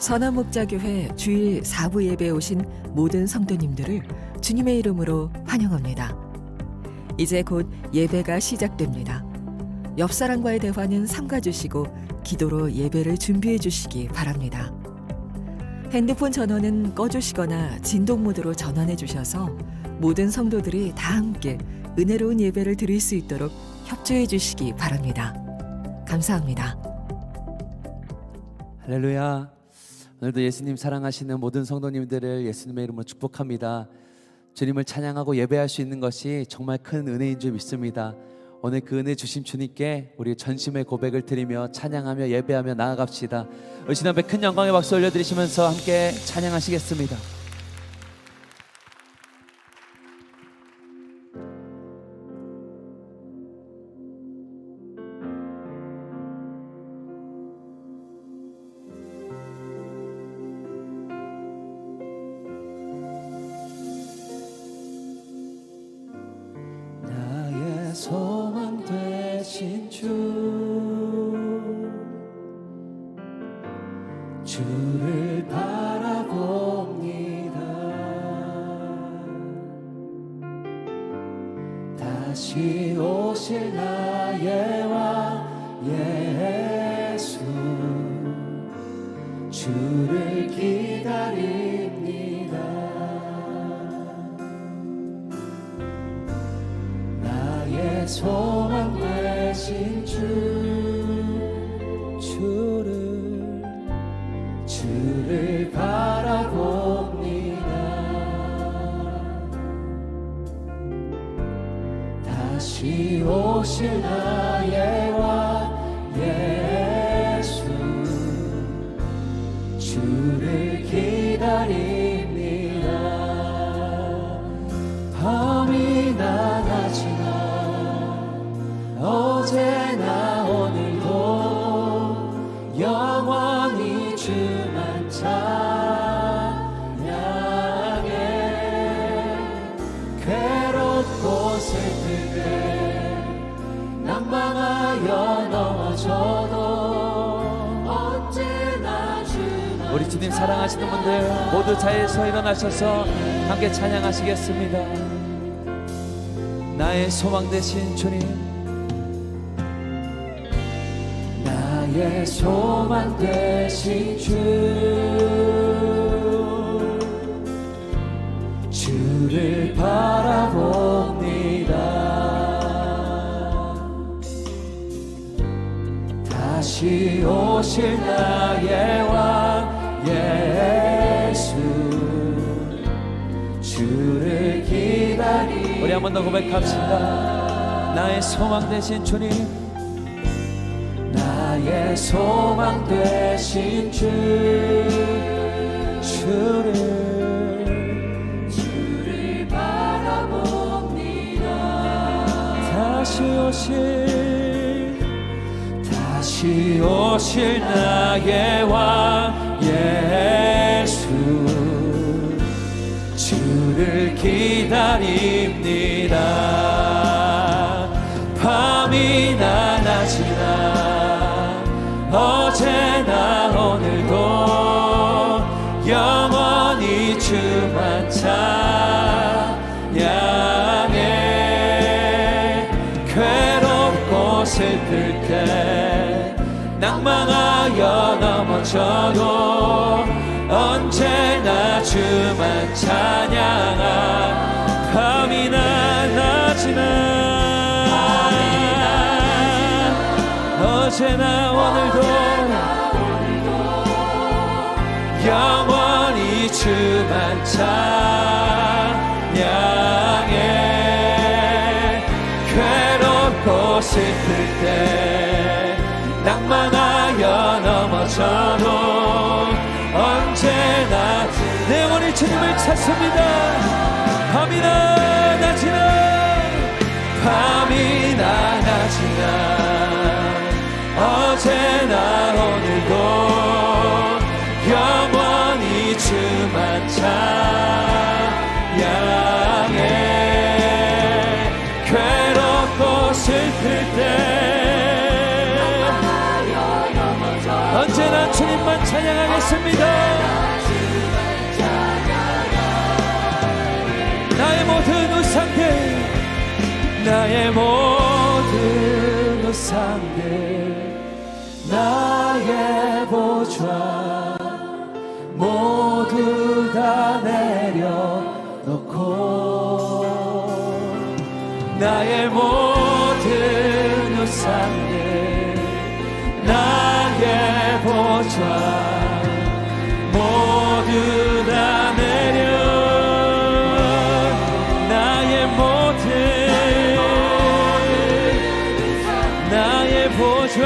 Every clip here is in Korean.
선화목자교회 주일 4부 예배에 오신 모든 성도님들을 주님의 이름으로 환영합니다. 이제 곧 예배가 시작됩니다. 옆 사람과의 대화는 삼가주시고 기도로 예배를 준비해 주시기 바랍니다. 핸드폰 전원은 꺼주시거나 진동 모드로 전환해 주셔서 모든 성도들이 다 함께 은혜로운 예배를 드릴 수 있도록 협조해 주시기 바랍니다. 감사합니다. 할렐루야. 오늘도 예수님 사랑하시는 모든 성도님들을 예수님의 이름으로 축복합니다. 주님을 찬양하고 예배할 수 있는 것이 정말 큰 은혜인 줄 믿습니다. 오늘 그 은혜 주신 주님께 우리 전심의 고백을 드리며 찬양하며 예배하며 나아갑시다. 우리 주님 앞에 큰 영광의 박수 올려드리시면서 함께 찬양하시겠습니다. 소망 되신 주를 바라봅니다. 다시 오실 나의 왕 예수 주를 기다립니다. 소망 되신 주를 바라봅니다. 다시 오실 나의 왕 예수 주를 기다립니다. 밤이나 낮이나 어제나 오늘도 영원히 주만 찬양해. 괴롭고 슬플 때 낭망하여 넘어져도 언제나 주만. 우리 주님 사랑하시는 분들 모두 자리에서 일어나셔서 함께 찬양하시겠습니다. 나의 소망 되신 주님, 나의 소망 되신 주를 바라봅니다. 다시 오실 나의 왕 예수 주를 기다리. 우리 한 번 더 고백합시다. 나의 소망 되신 주님, 나의 소망 되신 주를 바라봅니다. 다시 오실 나의 왕 예수 주를 기다립니다. 밤이나 낮이나 어제나 오늘도 영원히 주만 찬양해. 괴롭고 슬플 때 낭망하여 넘어져도 언제나 주만 찬양하. 밤이나 낮이나 어제나 오늘도 영원히 주만 찬양해. 괴롭고 슬플 때 낭만하여 넘어져도 언제나 내 영혼이 주님을 찾습니다. 밤이나 낮이나 어제나 오늘도 영원히 주만 찬양해. 괴롭고 슬플 때 언제나 주님만 찬양하겠습니다. 나갔습니다. 나의 모든 우상들, 나의 모든 우상들, 나의 보좌 모두 다 내려놓고, 나의 모든 우상들, 나의 보좌 모두 다 내려, 나의 모든, 나의 보좌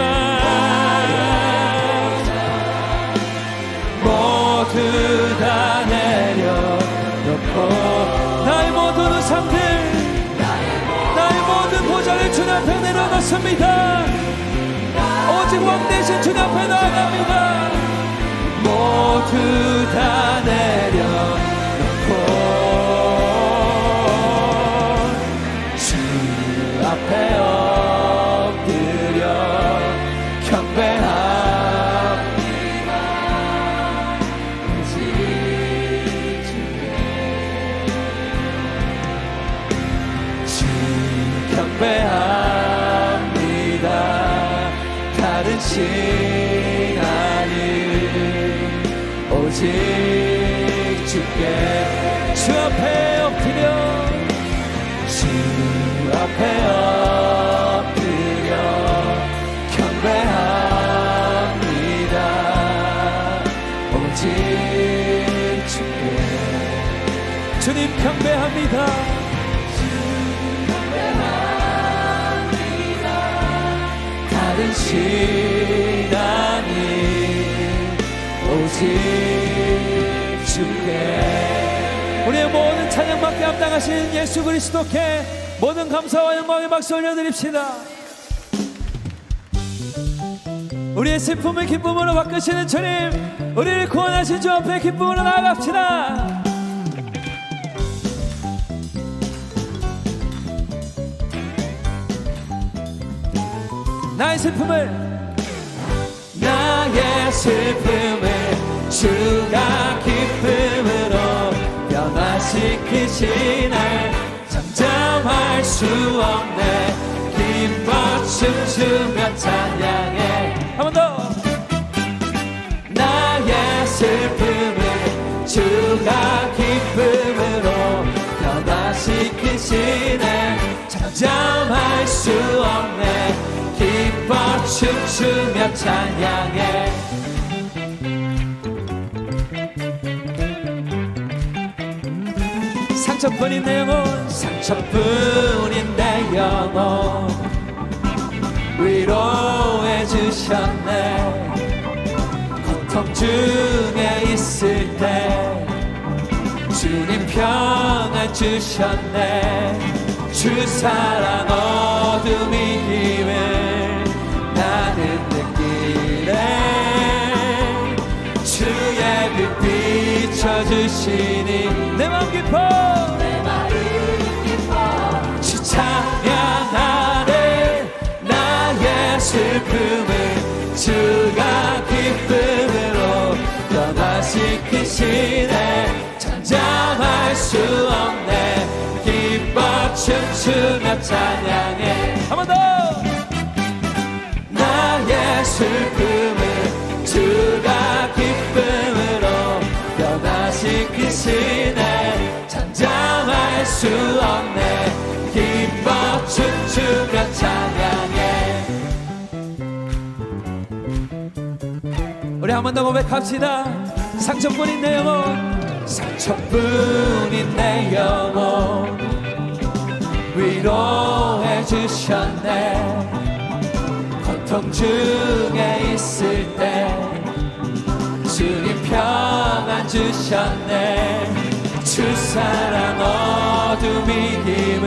모두 다 내려놓고, 나의 모든 우상들, 나의 모든 보좌를 주님 앞에 내려놓습니다. 오직 왕 대신 주님 앞에 나아갑니다. 모두 다 내려놓고 주 앞에 엎드려 경배합니다. 오직 주 경배합니다. 다른 신하는 오직 주께, 주 앞에 엎드려, 주 앞에 엎드려 경배합니다. 오직 주께, 주님 경배합니다. 다른 신하는 오직 주께, 우리의 모든 찬양받게 합당하신 예수 그리스도께 모든 감사와 영광의 박수 올려드립시다. 우리의 슬픔을 기쁨으로 바꾸시는 주님, 우리를 구원하신 주 앞에 기쁨으로 나아갑시다. 나의 슬픔을, 나의 슬픔을 주가 기쁨으로 변화시키시네. 잠잠할 수 없네. 기뻐 춤추며 찬양해. 한 번 더. 나의 슬픔을 주가 기쁨으로 변화시키시네. 잠잠할 수 없네. 기뻐 춤추며 찬양해. 상처뿐인 내 영혼, 상처뿐인 내 영혼 위로해 주셨네. 고통 중에 있을 때 주님 평안 주셨네. 주 사랑 어둠이 힘을 나는 느끼네. 주의 빛 비춰주시니 내 마음 깊어, 내 마음 깊어 주 찬양하네. 나의 슬픔을 주가 기쁨으로 변화시키시네. 잠잠할 수 없네. 기뻐 춤추며 찬양해. 한 번 더. 나의 슬픔을 주가 기쁨으로 변화시키시네. 잠잠할 수 없네. 기뻐 춤추며 찬양해. 우리 한 번 더 고백합시다. 상처뿐인 내 영혼, 상처뿐인 내 영혼 위로해 주셨네. 고통 중에 있을 때 주님 평안 주셨네. 주 사랑 어둠이 힘을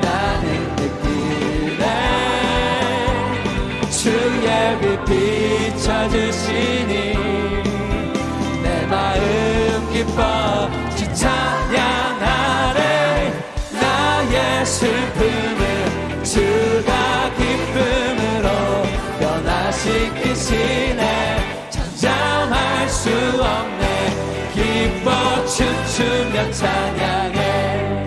나는 느끼네. 주의 빛 비춰주시니 내 마음 기뻐 주 찬양하네. 나의 슬픔을 주가 기쁨으로 변화시키시네. 잠잠할 찬양해.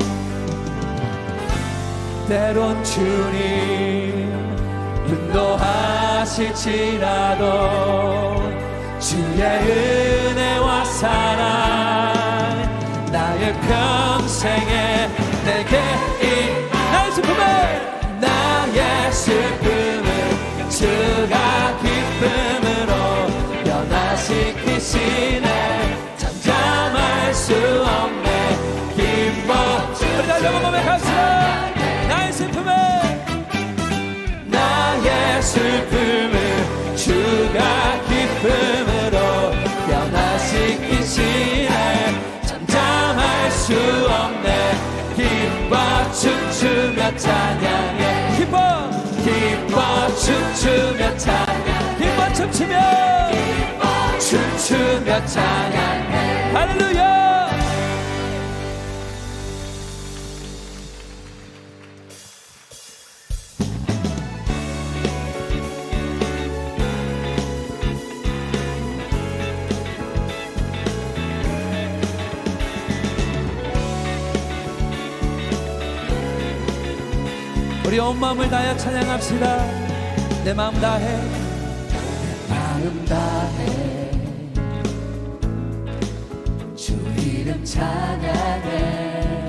때론 주님 분노하실지라도 주의 은혜와 사랑 나의 평생에 내게 나의 슬픔을 주가 기쁨으로 변화시키시네. 잠잠할 수 없네. 기뻐 우리 다시 한번 고백합시다. 나의 슬픔을 주가 기쁨으로 변화시키시네. 잠잠할 수 없네. 기뻐 춤추며 찬양해. 기뻐 춤추며 찬양. 기뻐 춤추며 찬양해. 할렐루야. 우리 온 마음을 다하여 찬양합시다. 내 마음 다해. 내 마음 다해 주 이름 찬양해.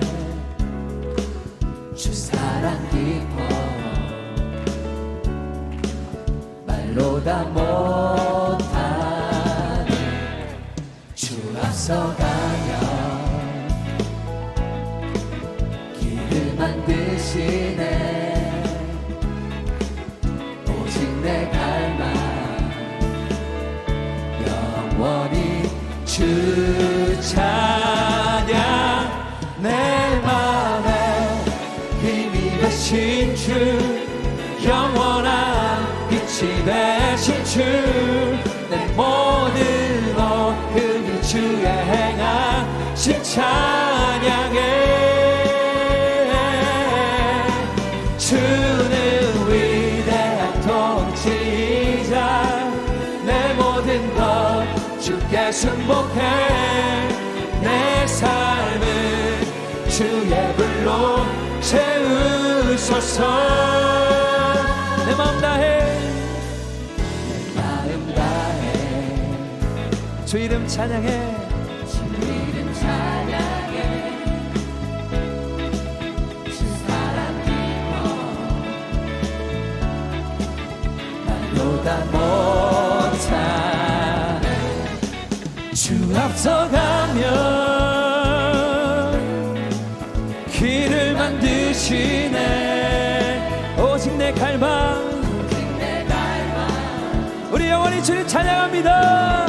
주 사랑 깊어 말로 다 못하네. 주 앞서가며 길을 만드시네. 내 갈망 영원히 주 찬양. 내 맘에 힘이 되신 주 영원한 빛이 되신 주 내 모든 오늘이 주의 행하신 찬양해. 주는 위대한 통치자. 내 모든 것 주께 순복해. 내 삶을 주의 불로 채우소서. 내 마음 다해. 내 마음 다해 주 이름 찬양해. 주 이름 찬양해. 보다 못하네. 주 앞서가며 길을 만드시네. 오직 내 갈망 우리 영원히 주를 찬양합니다.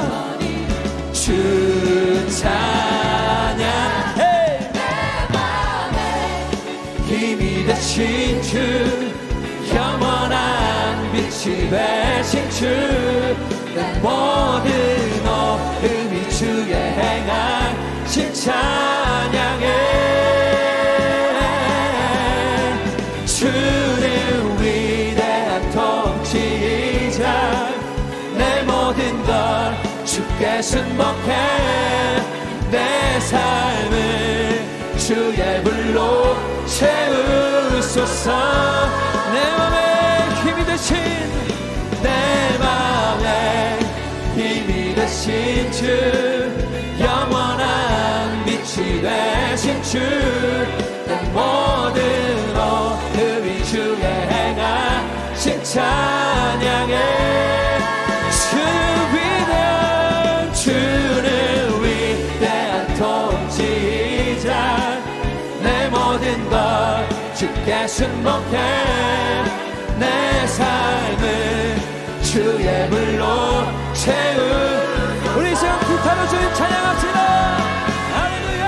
주 찬양해. 내 맘에 힘이 되신 주 영원한 빛이 되신 주 내 모든 오음이 주의 행하신 찬양해. 주는 위대한 통치자. 내 모든 걸 주께 순복해. 내 삶을 주의 불로 채우소서. 내 맘에 힘이 되신 내 맘에 힘이 되신 주 영원한 빛이 되신 주 내 모든 오음이 주의 행하신 찬양해. 주는 위대한 통치자. 내 모든 것 주께 순복해. 내 삶을 주의 불로 채우. 우리 시간 기타로 주님 찬양합시다. 할렐루야.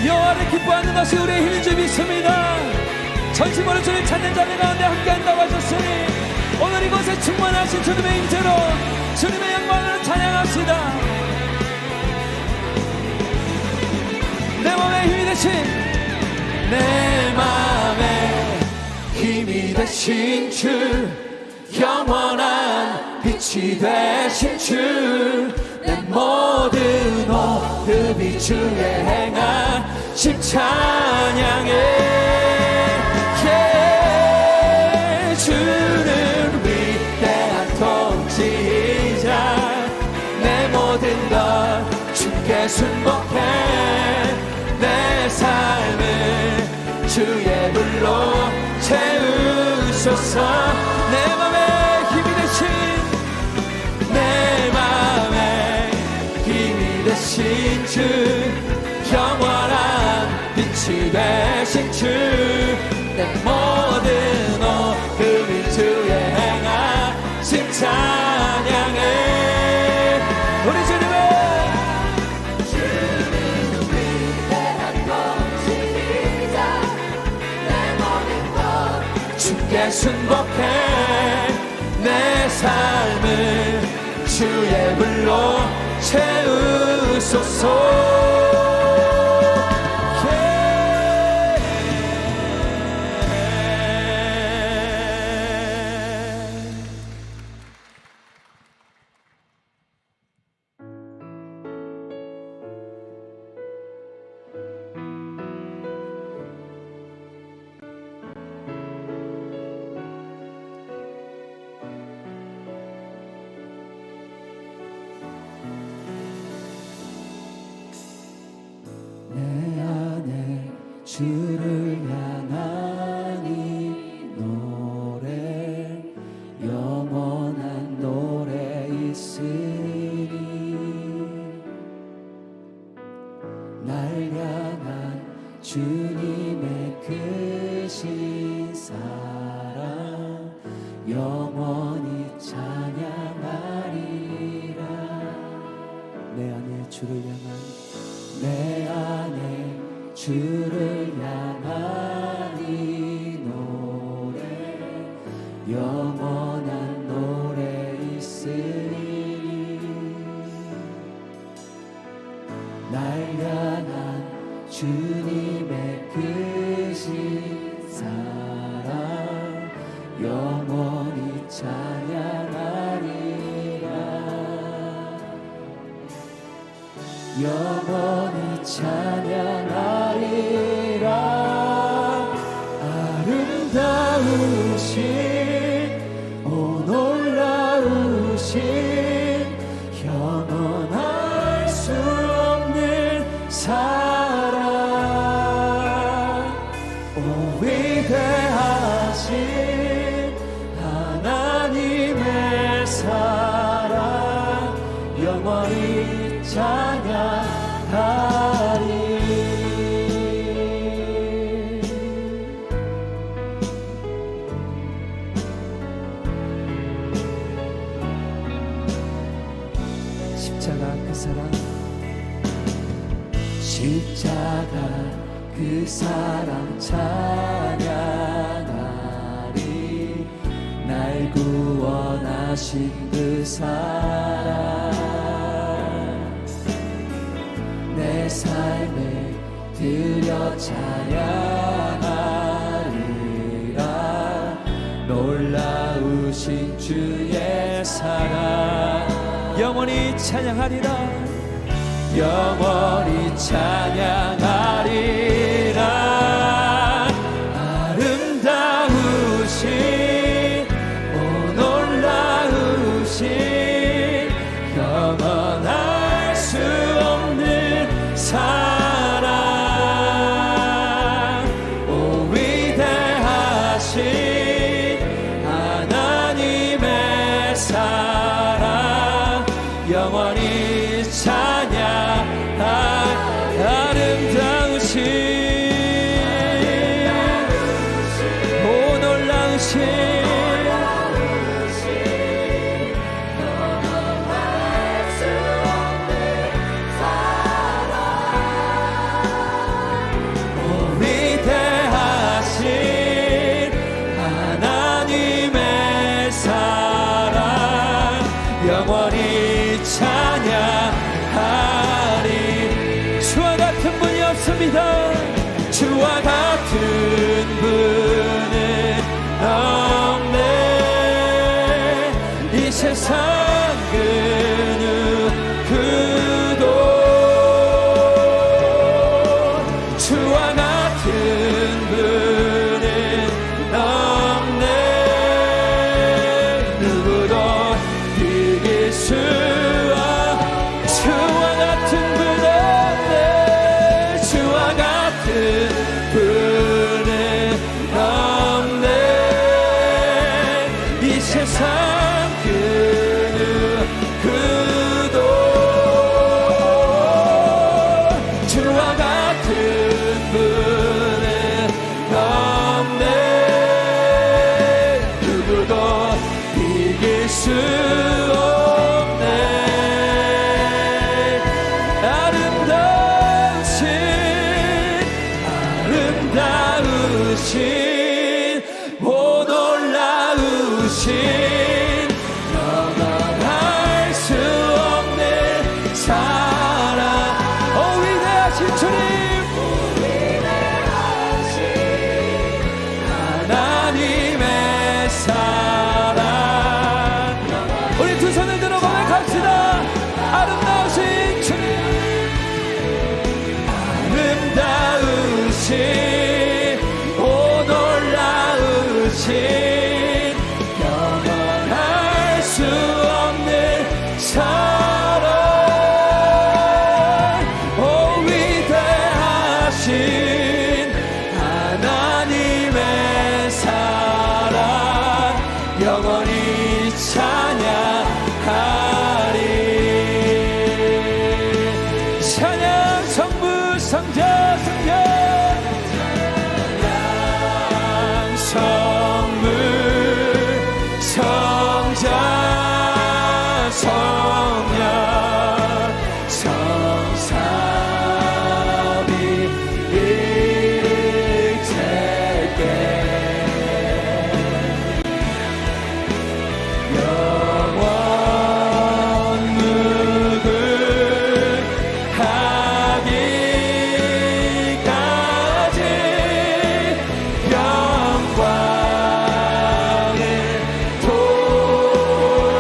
여호와를 기뻐하는 것이 우리의 힘인 줄 믿습니다. 전심으로 주님 찾는 자들 가운데 함께한다고 하셨으니 오늘 이곳에 충만하신 주님의 임재로 주님의 영광을 찬양합시다. 내 맘에 힘이 되신, 내 맘에 힘이 되신 주, 영원한 빛이 되신 주, 내 모든 호흡이 주의 행하심 찬양해. 주는 위대한 통치자, 내 모든 것 주께 순복해. 내 삶을 주의 불로 채우소서. 내 맘에 힘이 되신, 내 맘에 힘이 되신 주, 영원한 빛이 되신 주, 내 모든 호흡이 주의 행하심 찬양해. 우리 주님의 주께 순복해. 내 삶을 주의 불로 채우소서. 주를 향한 이 노래, 영원한 노래 있으니, 날 향한 주님의 크신 사랑 영원히 찬양하리라. 내 안에 주를 향한, 내 안에 주를 향한 이 노래, 영원한 노래 있으니, 날 향한 주님의 크신 사랑 영원히 찬양하리라. 영원히 찬양하리라. 아름다우신, 오 놀라우신, 영원할 수 없는 사랑, 오 위대하신 하나님의 사랑 영원히 찬양하리. 십자가 그 사랑, 십자가 그 사랑 찬양하리. 날 구원하신 그 사랑, 내 삶을 드려 찬양하리라. 놀라우신 주의 사랑 영원히 찬양하리라. 영원히 찬양하리라. 아름다우신, 오 놀라우신, 영원할 수 없는 사랑, 오 위대하신 하나님의 사랑 영원히 찬양. 아름다우신, 오 놀라우신, 오 위대하신 하나님의 사랑 없습니다. 주와 같은 분은 없네. 이 세상 그 누구도 주와 같은 분은 없네. 누구도 이길 수 주와 같은 분 없네. 주와 같은 분은 없네. 이 세상 그 누구도 주와 같은 분은 없네. 누구도 이길 수 없네. 아름다우신 오 놀라우신 영원할 수 없는 사랑. 오 위대하신 주님, 하나님의 사랑. 우리 두 손을 들어 고백합시다. 아름다우신 주님, 아름다우신 오 놀라우신 영원할 수 없는 사랑. 오 위대하신 하나님의 사랑 영원히 찬양하리. 찬양 성부 성자 성령 성부 성자 성령 성삼위 일체께 영원 무궁하기까지 영광을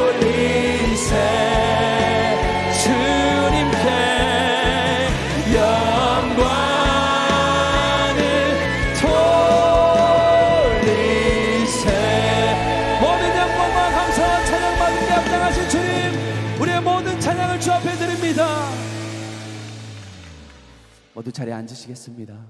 돌리세. 주님께 영광을 돌리세. 모든 영광과 감사와 찬양 받은 데 합당하신 주님, 우리의 모든 찬양을 주 앞에 드립니다. 모두 자리에 앉으시겠습니다.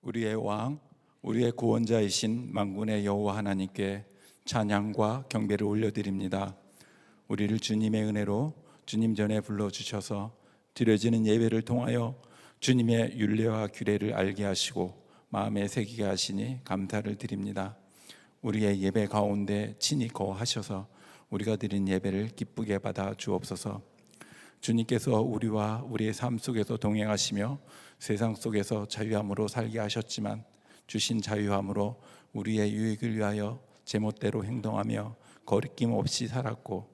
우리의 왕, 우리의 구원자이신 만군의 여호와 하나님께 찬양과 경배를 올려드립니다. 우리를 주님의 은혜로 주님 전에 불러주셔서 드려지는 예배를 통하여 주님의 율례와 규례를 알게 하시고 마음에 새기게 하시니 감사를 드립니다. 우리의 예배 가운데 친히 거하셔서 우리가 드린 예배를 기쁘게 받아 주옵소서. 주님께서 우리와 우리의 삶 속에서 동행하시며 세상 속에서 자유함으로 살게 하셨지만 주신 자유함으로 우리의 유익을 위하여 제멋대로 행동하며 거리낌 없이 살았고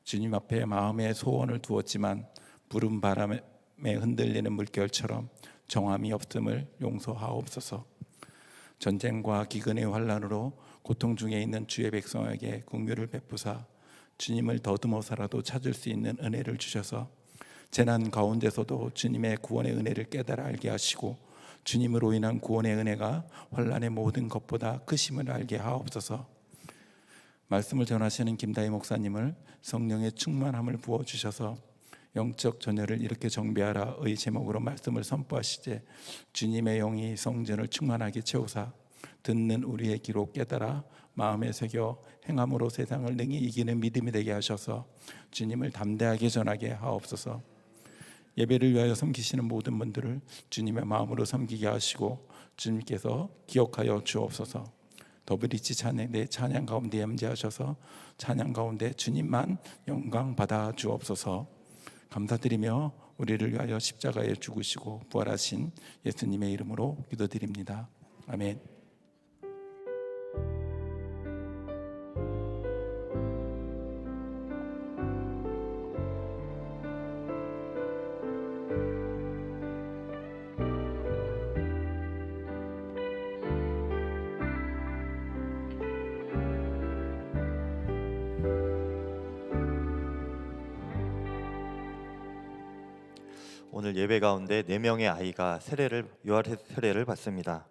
주님 앞에 마음의 소원을 두었지만 부른 바람에 흔들리는 물결처럼 정함이 없음을 용서하옵소서. 전쟁과 기근의 환난으로 고통 중에 있는 주의 백성에게 긍휼을 베푸사 주님을 더듬어서라도 찾을 수 있는 은혜를 주셔서 재난 가운데서도 주님의 구원의 은혜를 깨달아 알게 하시고 주님으로 인한 구원의 은혜가 환난의 모든 것보다 크심을 알게 하옵소서. 말씀을 전하시는 김다희 목사님을 성령의 충만함을 부어주셔서 영적 전열을 이렇게 정비하라의 제목으로 말씀을 선포하시되 주님의 영이 성전을 충만하게 채우사 듣는 우리의 귀로 깨달아 마음에 새겨 행함으로 세상을 능히 이기는 믿음이 되게 하셔서 주님을 담대하게 전하게 하옵소서. 예배를 위하여 섬기시는 모든 분들을 주님의 마음으로 섬기게 하시고 주님께서 기억하여 주옵소서. 더블이치 찬양 내 찬양 가운데 임재하셔서 찬양 가운데 주님만 영광 받아 주옵소서. 감사드리며 우리를 위하여 십자가에 죽으시고 부활하신 예수님의 이름으로 기도드립니다. 아멘. 오늘 예배 가운데 4명의 아이가 유아 세례를 받습니다.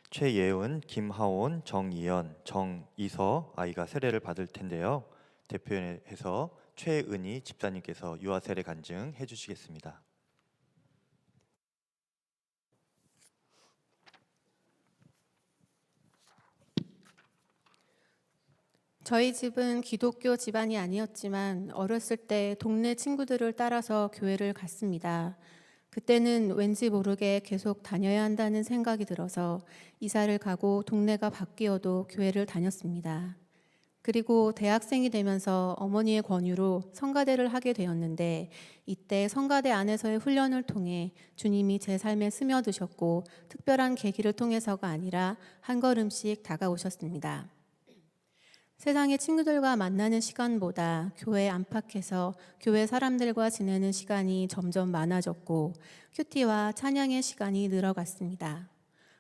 최예은, 김하온, 정이연, 정이서 아이가 세례를 받을 텐데요. 대표해서 최은희 집사님께서 유아 세례 간증해 주시겠습니다. 저희 집은 기독교 집안이 아니었지만 어렸을 때 동네 친구들을 따라서 교회를 갔습니다. 그때는 왠지 모르게 계속 다녀야 한다는 생각이 들어서 이사를 가고 동네가 바뀌어도 교회를 다녔습니다. 그리고 대학생이 되면서 어머니의 권유로 성가대를 하게 되었는데 이때 성가대 안에서의 훈련을 통해 주님이 제 삶에 스며드셨고 특별한 계기를 통해서가 아니라 한 걸음씩 다가오셨습니다. 세상의 친구들과 만나는 시간보다 교회 안팎에서 교회 사람들과 지내는 시간이 점점 많아졌고 큐티와 찬양의 시간이 늘어갔습니다.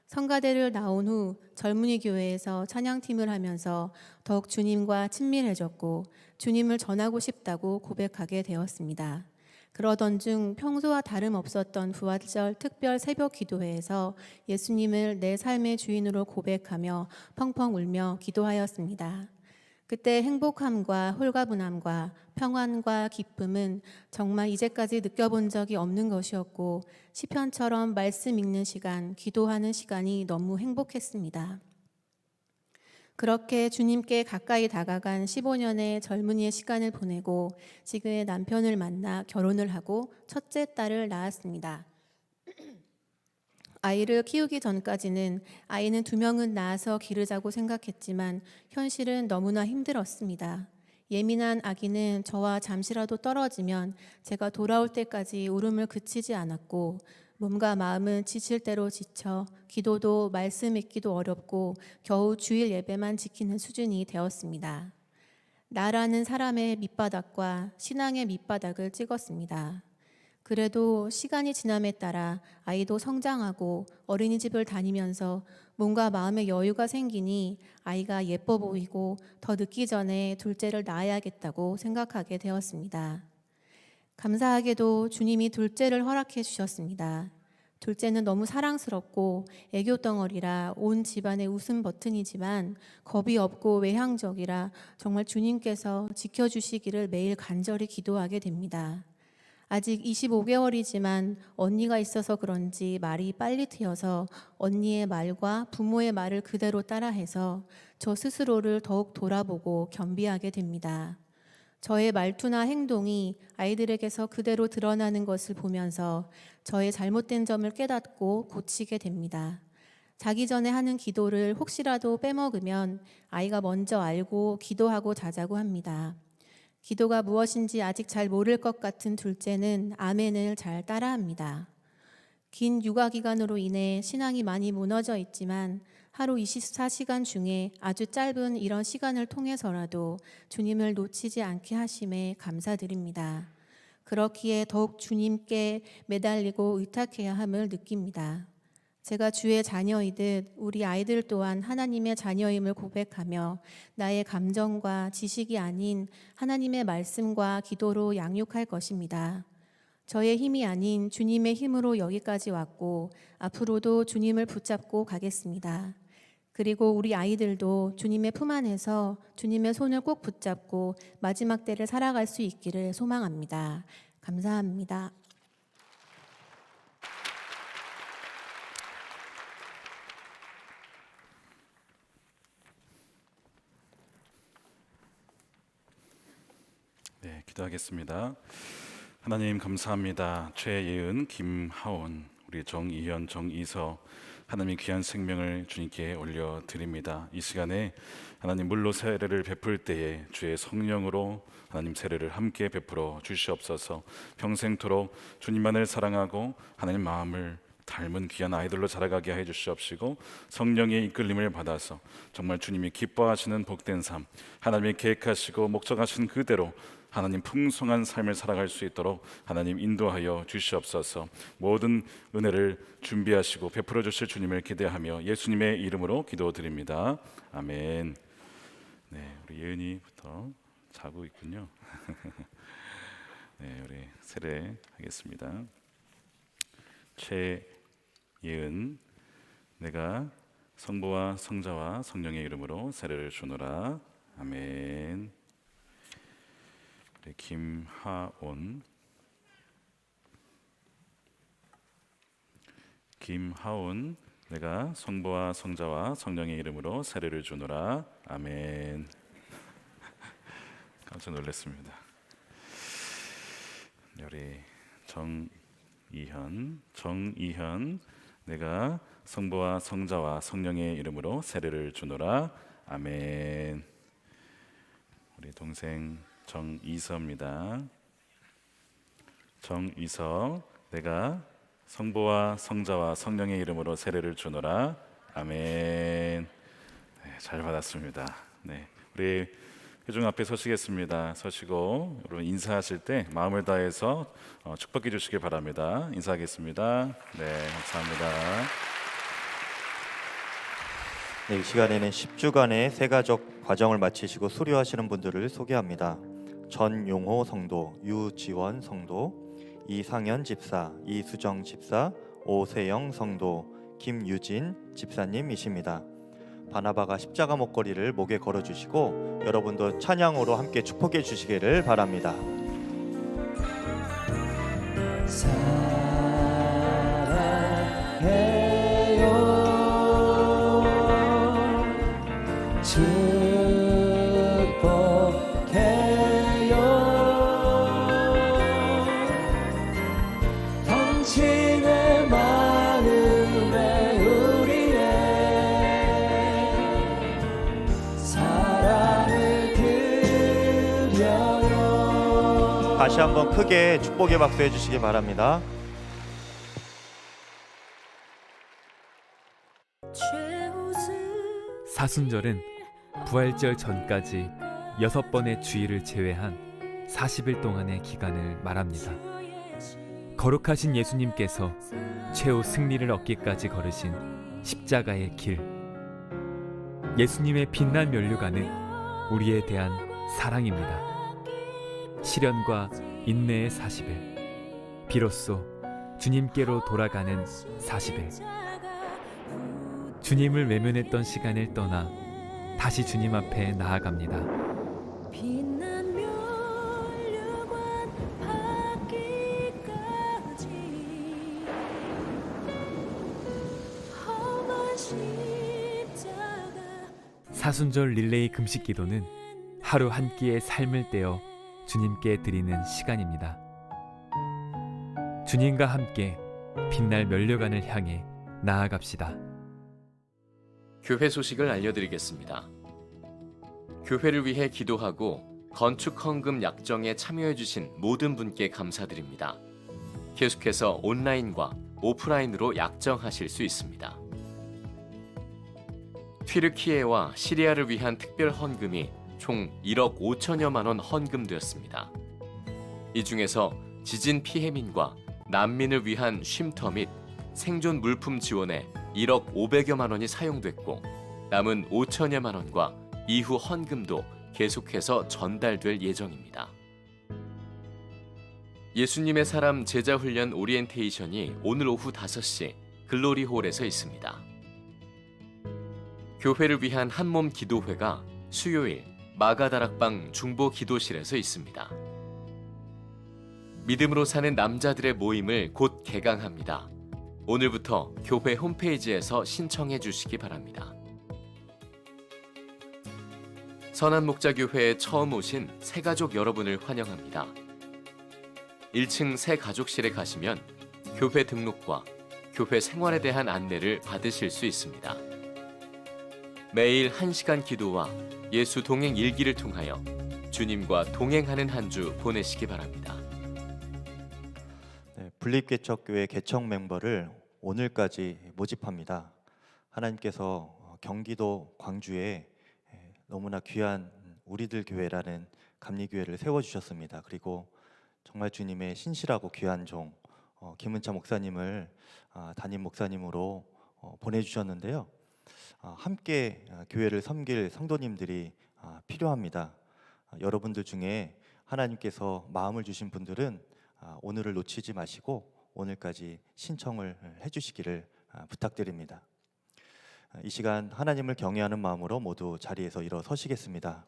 성가대를 나온 후 젊은이 교회에서 찬양팀을 하면서 더욱 주님과 친밀해졌고 주님을 전하고 싶다고 고백하게 되었습니다. 그러던 중 평소와 다름없었던 부활절 특별 새벽 기도회에서 예수님을 내 삶의 주인으로 고백하며 펑펑 울며 기도하였습니다. 그때 행복함과 홀가분함과 평안과 기쁨은 정말 이제까지 느껴본 적이 없는 것이었고 시편처럼 말씀 읽는 시간, 기도하는 시간이 너무 행복했습니다. 그렇게 주님께 가까이 다가간 15년의 젊은이의 시간을 보내고 지금의 남편을 만나 결혼을 하고 첫째 딸을 낳았습니다. 아이를 키우기 전까지는 아이는 2명은 낳아서 기르자고 생각했지만 현실은 너무나 힘들었습니다. 예민한 아기는 저와 잠시라도 떨어지면 제가 돌아올 때까지 울음을 그치지 않았고 몸과 마음은 지칠 대로 지쳐 기도도 말씀 읽기도 어렵고 겨우 주일 예배만 지키는 수준이 되었습니다. 나라는 사람의 밑바닥과 신앙의 밑바닥을 찍었습니다. 그래도 시간이 지남에 따라 아이도 성장하고 어린이집을 다니면서 몸과 마음의 여유가 생기니 아이가 예뻐 보이고 더 늦기 전에 둘째를 낳아야겠다고 생각하게 되었습니다. 감사하게도 주님이 둘째를 허락해 주셨습니다. 둘째는 너무 사랑스럽고 애교 덩어리라 온 집안의 웃음 버튼이지만 겁이 없고 외향적이라 정말 주님께서 지켜주시기를 매일 간절히 기도하게 됩니다. 아직 25개월이지만 언니가 있어서 그런지 말이 빨리 트여서 언니의 말과 부모의 말을 그대로 따라해서 저 스스로를 더욱 돌아보고 겸비하게 됩니다. 저의 말투나 행동이 아이들에게서 그대로 드러나는 것을 보면서 저의 잘못된 점을 깨닫고 고치게 됩니다. 자기 전에 하는 기도를 혹시라도 빼먹으면 아이가 먼저 알고 기도하고 자자고 합니다. 기도가 무엇인지 아직 잘 모를 것 같은 둘째는 아멘을 잘 따라합니다. 긴 육아 기간으로 인해 신앙이 많이 무너져 있지만 하루 24시간 중에 아주 짧은 이런 시간을 통해서라도 주님을 놓치지 않게 하심에 감사드립니다. 그렇기에 더욱 주님께 매달리고 의탁해야 함을 느낍니다. 제가 주의 자녀이듯 우리 아이들 또한 하나님의 자녀임을 고백하며 나의 감정과 지식이 아닌 하나님의 말씀과 기도로 양육할 것입니다. 저의 힘이 아닌 주님의 힘으로 여기까지 왔고 앞으로도 주님을 붙잡고 가겠습니다. 그리고 우리 아이들도 주님의 품 안에서 주님의 손을 꼭 붙잡고 마지막 때를 살아갈 수 있기를 소망합니다. 감사합니다. 네, 기도하겠습니다. 하나님 감사합니다. 최예은, 김하온, 우리 정이현, 정이서 하나님 귀한 생명을 주님께 올려드립니다. 이 시간에 하나님 물로 세례를 베풀 때에 주의 성령으로 하나님 세례를 함께 베풀어 주시옵소서. 평생토록 주님만을 사랑하고 하나님 마음을 닮은 귀한 아이들로 자라가게 해 주시옵시고 성령의 이끌림을 받아서 정말 주님이 기뻐하시는 복된 삶, 하나님이 계획하시고 목적하신 그대로 하나님 풍성한 삶을 살아갈 수 있도록 하나님 인도하여 주시옵소서. 모든 은혜를 준비하시고 베풀어 주실 주님을 기대하며 예수님의 이름으로 기도드립니다. 아멘. 네, 우리 예은이부터 자고 있군요. 네, 우리 세례하겠습니다. 최예은 내가 성부와 성자와 성령의 이름으로 세례를 주노라. 아멘. 김하온 내가 성부와 성자와 성령의 이름으로 세례를 주노라. 아멘. 깜짝 놀랐습니다. 우리 정이현 내가 성부와 성자와 성령의 이름으로 세례를 주노라. 아멘. 우리 동생 정이서입니다. 정이서 내가 성부와 성자와 성령의 이름으로 세례를 주노라. 아멘. 네, 잘 받았습니다. 네, 우리 회중 앞에 서시겠습니다. 서시고 여러분 인사하실 때 마음을 다해서 축복해 주시길 바랍니다. 인사하겠습니다. 네, 감사합니다. 네, 이 시간에는 10주간의 세가족 과정을 마치시고 수료하시는 분들을 소개합니다. 전용호 성도, 유지원 성도, 이상현 집사, 이수정 집사, 오세영 성도, 김유진 집사님이십니다. 바나바가 십자가 목걸이를 목에 걸어주시고 여러분도 찬양으로 함께 축복해 주시기를 바랍니다. 당신의 마음에 우리의 사랑을 드려요. 다시 한번 크게 축복의 박수 해주시기 바랍니다. 사순절은 부활절 전까지 6번의 주일을 제외한 40일 동안의 기간을 말합니다. 거룩하신 예수님께서 최후 승리를 얻기까지 걸으신 십자가의 길. 예수님의 빛난 면류관은 우리에 대한 사랑입니다. 시련과 인내의 40일, 비로소 주님께로 돌아가는 40일. 주님을 외면했던 시간을 떠나 다시 주님 앞에 나아갑니다. 빛난 면류관 받기까지 험한 십자가. 사순절 릴레이 금식 기도는 하루 한 끼의 삶을 떼어 주님께 드리는 시간입니다. 주님과 함께 빛날 면류관을 향해 나아갑시다. 교회 소식을 알려드리겠습니다. 교회를 위해 기도하고 건축 헌금 약정에 참여해주신 모든 분께 감사드립니다. 계속해서 온라인과 오프라인으로 약정하실 수 있습니다. 튀르키예와 시리아를 위한 특별 헌금이 총 1억 5천여만 원 헌금되었습니다. 이 중에서 지진 피해민과 난민을 위한 쉼터 및 생존 물품 지원에 1억 500여만 원이 사용됐고 남은 5천여만 원과 이후 헌금도 계속해서 전달될 예정입니다. 예수님의 사람 제자훈련 오리엔테이션이 오늘 오후 5시 글로리홀에서 있습니다. 교회를 위한 한몸 기도회가 수요일 마가다락방 중보 기도실에서 있습니다. 믿음으로 사는 남자들의 모임을 곧 개강합니다. 오늘부터 교회 홈페이지에서 신청해 주시기 바랍니다. 선한목자교회에 처음 오신 새가족 여러분을 환영합니다. 1층 새가족실에 가시면 교회 등록과 교회 생활에 대한 안내를 받으실 수 있습니다. 매일 1시간 기도와 예수 동행 일기를 통하여 주님과 동행하는 한 주 보내시기 바랍니다. 분립개척교회 개척 멤버를 오늘까지 모집합니다. 하나님께서 경기도 광주에 너무나 귀한 우리들 교회라는 감리교회를 세워주셨습니다. 그리고 정말 주님의 신실하고 귀한 종 김은차 목사님을 담임 목사님으로 보내주셨는데요. 함께 교회를 섬길 성도님들이 필요합니다. 여러분들 중에 하나님께서 마음을 주신 분들은 오늘을 놓치지 마시고 오늘까지 신청을 해주시기를 부탁드립니다. 이 시간 하나님을 경외하는 마음으로 모두 자리에서 일어서시겠습니다.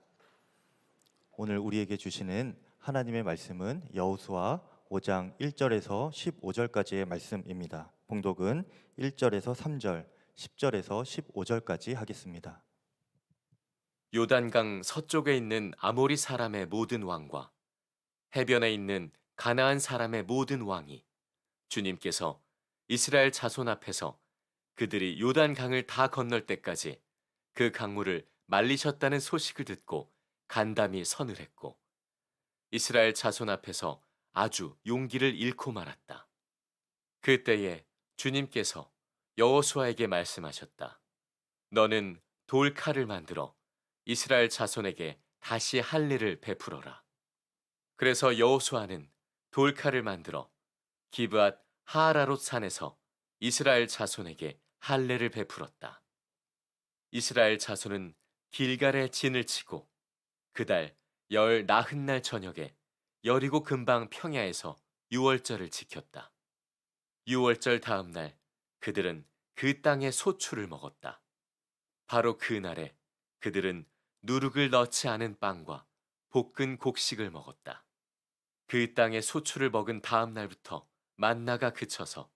오늘 우리에게 주시는 하나님의 말씀은 여호수아 5장 1절에서 15절까지의 말씀입니다. 봉독은 1절에서 3절, 10절에서 15절까지 하겠습니다. 요단강 서쪽에 있는 아모리 사람의 모든 왕과 해변에 있는 가나안 사람의 모든 왕이 주님께서 이스라엘 자손 앞에서 그들이 요단강을 다 건널 때까지 그 강물을 말리셨다는 소식을 듣고 간담이 선을 했고 이스라엘 자손 앞에서 아주 용기를 잃고 말았다. 그때에 주님께서 여호수아에게 말씀하셨다. 너는 돌칼을 만들어 이스라엘 자손에게 다시 할례를 베풀어라. 그래서 여호수아는 돌칼을 만들어 기브앗 하아라롯 산에서 이스라엘 자손에게 할례를 베풀었다. 이스라엘 자손은 길갈에 진을 치고 그달 열 나흔날 저녁에 여리고 근방 평야에서 유월절을 지켰다. 유월절 다음 날 그들은 그 땅의 소출을 먹었다. 바로 그 날에 그들은 누룩을 넣지 않은 빵과 볶은 곡식을 먹었다. 그 땅의 소출을 먹은 다음 날부터 만나가 그쳐서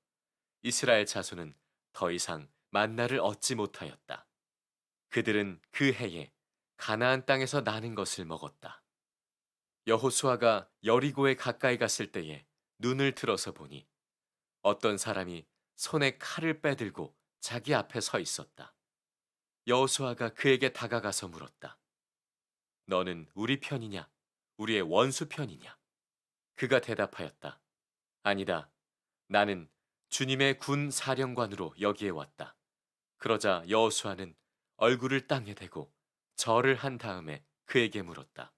이스라엘 자손은 더 이상 만나를 얻지 못하였다. 그들은 그 해에 가나안 땅에서 나는 것을 먹었다. 여호수아가 여리고에 가까이 갔을 때에 눈을 들어서 보니 어떤 사람이 손에 칼을 빼들고 자기 앞에 서 있었다. 여호수아가 그에게 다가가서 물었다. 너는 우리 편이냐? 우리의 원수 편이냐? 그가 대답하였다. 아니다. 나는 주님의 군 사령관으로 여기에 왔다. 그러자 여호수아는 얼굴을 땅에 대고 절을 한 다음에 그에게 물었다.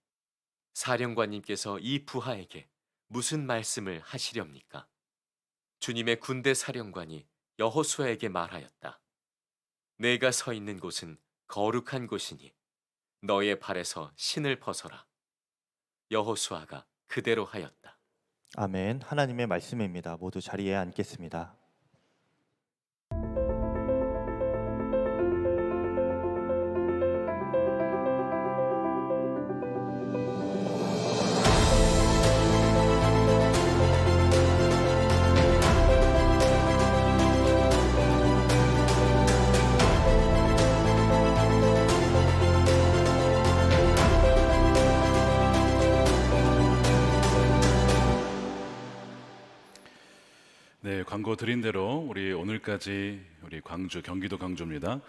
사령관님께서 이 부하에게 무슨 말씀을 하시렵니까? 주님의 군대 사령관이 여호수아에게 말하였다. 내가 서 있는 곳은 거룩한 곳이니 너의 발에서 신을 벗어라. 여호수아가 그대로 하였다. 아멘. 하나님의 말씀입니다. 모두 자리에 앉겠습니다. 네, 광고 드린 대로 우리 오늘까지 우리 광주, 경기도 광주입니다.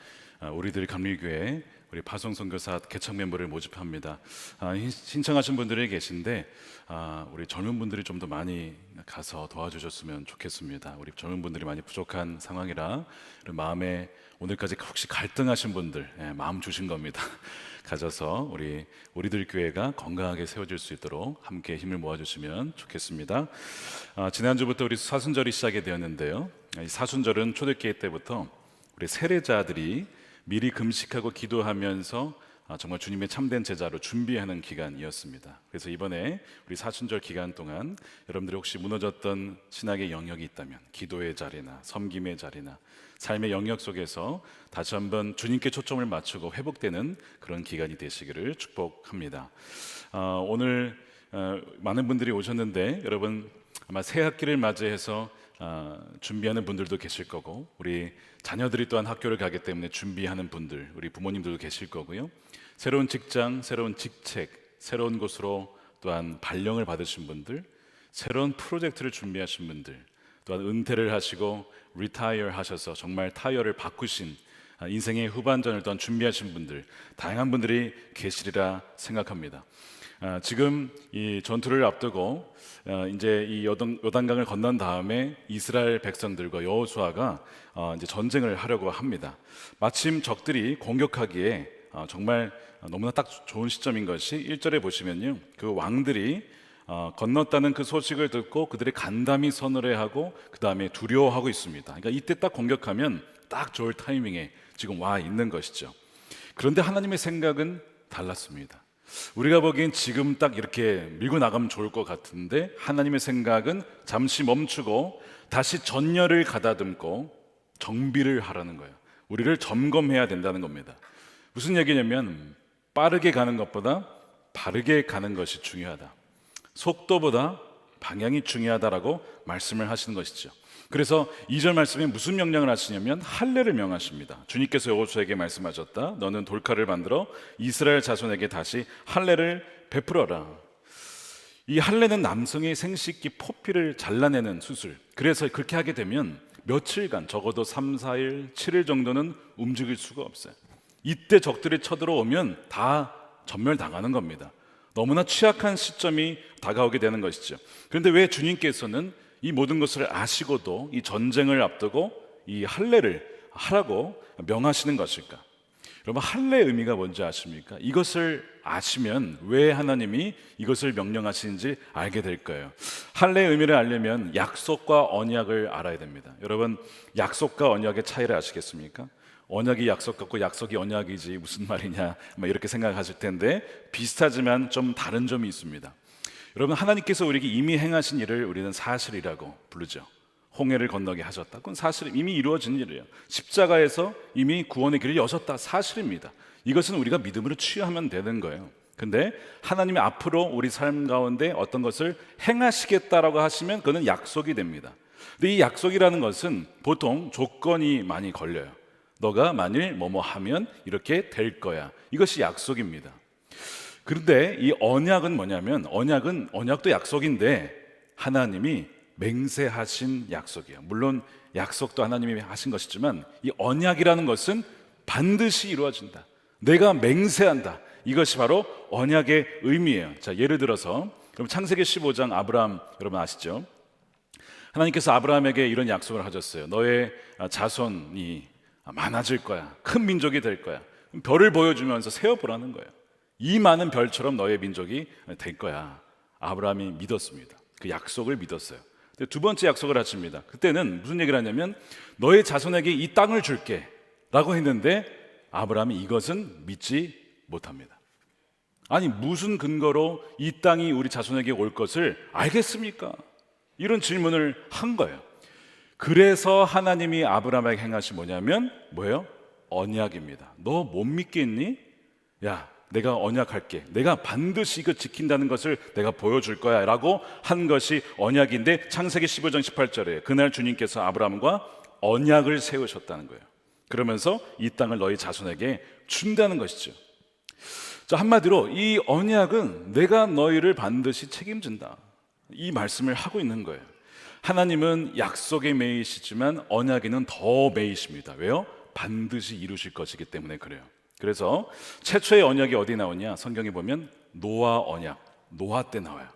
우리들 감리교회 우리 파송 선교사 개척 멤버를 모집합니다. 신청하신 분들이 계신데 우리 젊은 분들이 좀 더 많이 가서 도와주셨으면 좋겠습니다. 우리 젊은 분들이 많이 부족한 상황이라 마음에 오늘까지 혹시 갈등하신 분들 마음 주신 겁니다. 가져서 우리들 교회가 건강하게 세워질 수 있도록 함께 힘을 모아주시면 좋겠습니다. 지난주부터 우리 사순절이 시작이 되었는데요. 이 사순절은 초대교회 때부터 우리 세례자들이 미리 금식하고 기도하면서 정말 주님의 참된 제자로 준비하는 기간이었습니다. 그래서 이번에 우리 사순절 기간 동안 여러분들이 혹시 무너졌던 신학의 영역이 있다면 기도의 자리나 섬김의 자리나 삶의 영역 속에서 다시 한번 주님께 초점을 맞추고 회복되는 그런 기간이 되시기를 축복합니다. 오늘 많은 분들이 오셨는데 여러분 아마 새 학기를 맞이해서 준비하는 분들도 계실 거고 우리 자녀들이 또한 학교를 가기 때문에 준비하는 분들 우리 부모님들도 계실 거고요. 새로운 직장, 새로운 직책, 새로운 곳으로 또한 발령을 받으신 분들, 새로운 프로젝트를 준비하신 분들, 또한 은퇴를 하시고 리타이어 하셔서 정말 타이어를 바꾸신 인생의 후반전을 또한 준비하신 분들, 다양한 분들이 계시리라 생각합니다. 지금 이 전투를 앞두고 이제 이 요단강을 건넌 다음에 이스라엘 백성들과 여호수아가 이제 전쟁을 하려고 합니다. 마침 적들이 공격하기에 정말 너무나 딱 좋은 시점인 것이 1절에 보시면요, 그 왕들이 건넜다는 그 소식을 듣고 그들이 간담이 서늘해하고 그 다음에 두려워하고 있습니다. 그러니까 이때 딱 공격하면 딱 좋을 타이밍에 지금 와 있는 것이죠. 그런데 하나님의 생각은 달랐습니다. 우리가 보기엔 지금 딱 이렇게 밀고 나가면 좋을 것 같은데 하나님의 생각은 잠시 멈추고 다시 전열을 가다듬고 정비를 하라는 거예요. 우리를 점검해야 된다는 겁니다. 무슨 얘기냐면 빠르게 가는 것보다 바르게 가는 것이 중요하다. 속도보다 방향이 중요하다라고 말씀을 하시는 것이죠. 그래서 2절 말씀에 무슨 명령을 하시냐면 할례를 명하십니다. 주님께서 여호수아에게 말씀하셨다. 너는 돌칼을 만들어 이스라엘 자손에게 다시 할례를 베풀어라. 이 할례는 남성의 생식기 포피를 잘라내는 수술. 그래서 그렇게 하게 되면 며칠간 적어도 3, 4일, 7일 정도는 움직일 수가 없어요. 이때 적들이 쳐들어오면 다 전멸당하는 겁니다. 너무나 취약한 시점이 다가오게 되는 것이죠. 그런데 왜 주님께서는 이 모든 것을 아시고도 이 전쟁을 앞두고 이 할례를 하라고 명하시는 것일까? 여러분, 할례의 의미가 뭔지 아십니까? 이것을 아시면 왜 하나님이 이것을 명령하시는지 알게 될 거예요. 할례의 의미를 알려면 약속과 언약을 알아야 됩니다. 여러분, 약속과 언약의 차이를 아시겠습니까? 언약이 약속 같고 약속이 언약이지 무슨 말이냐 이렇게 생각하실 텐데 비슷하지만 좀 다른 점이 있습니다. 여러분, 하나님께서 우리에게 이미 행하신 일을 우리는 사실이라고 부르죠. 홍해를 건너게 하셨다. 그건 사실 이미 이루어진 일이에요. 십자가에서 이미 구원의 길을 여셨다. 사실입니다. 이것은 우리가 믿음으로 취하면 되는 거예요. 근데 하나님이 앞으로 우리 삶 가운데 어떤 것을 행하시겠다라고 하시면 그거는 약속이 됩니다. 근데 이 약속이라는 것은 보통 조건이 많이 걸려요. 너가 만일 뭐뭐 하면 이렇게 될 거야. 이것이 약속입니다. 그런데 이 언약은 뭐냐면 언약도 약속인데 하나님이 맹세하신 약속이에요. 물론 약속도 하나님이 하신 것이지만 이 언약이라는 것은 반드시 이루어진다. 내가 맹세한다. 이것이 바로 언약의 의미예요. 자, 예를 들어서 그럼 창세기 15장 아브라함 여러분 아시죠? 하나님께서 아브라함에게 이런 약속을 하셨어요. 너의 자손이 많아질 거야. 큰 민족이 될 거야. 별을 보여주면서 세어보라는 거예요. 이 많은 별처럼 너의 민족이 될 거야. 아브라함이 믿었습니다. 그 약속을 믿었어요. 두 번째 약속을 하십니다. 그때는 무슨 얘기를 하냐면 너의 자손에게 이 땅을 줄게 라고 했는데 아브라함이 이것은 믿지 못합니다. 아니, 무슨 근거로 이 땅이 우리 자손에게 올 것을 알겠습니까? 이런 질문을 한 거예요. 그래서 하나님이 아브라함에게 행하신 뭐냐면 뭐예요? 언약입니다. 너 못 믿겠니? 야, 내가 언약할게. 내가 반드시 이거 지킨다는 것을 내가 보여줄 거야 라고 한 것이 언약인데 창세기 15장 18절에 그날 주님께서 아브라함과 언약을 세우셨다는 거예요. 그러면서 이 땅을 너희 자손에게 준다는 것이죠. 자, 한마디로 이 언약은 내가 너희를 반드시 책임진다. 이 말씀을 하고 있는 거예요. 하나님은 약속에 매이시지만 언약에는 더 매이십니다. 왜요? 반드시 이루실 것이기 때문에 그래요. 그래서 최초의 언약이 어디 나오냐? 성경에 보면 노아 언약, 노아 때 나와요.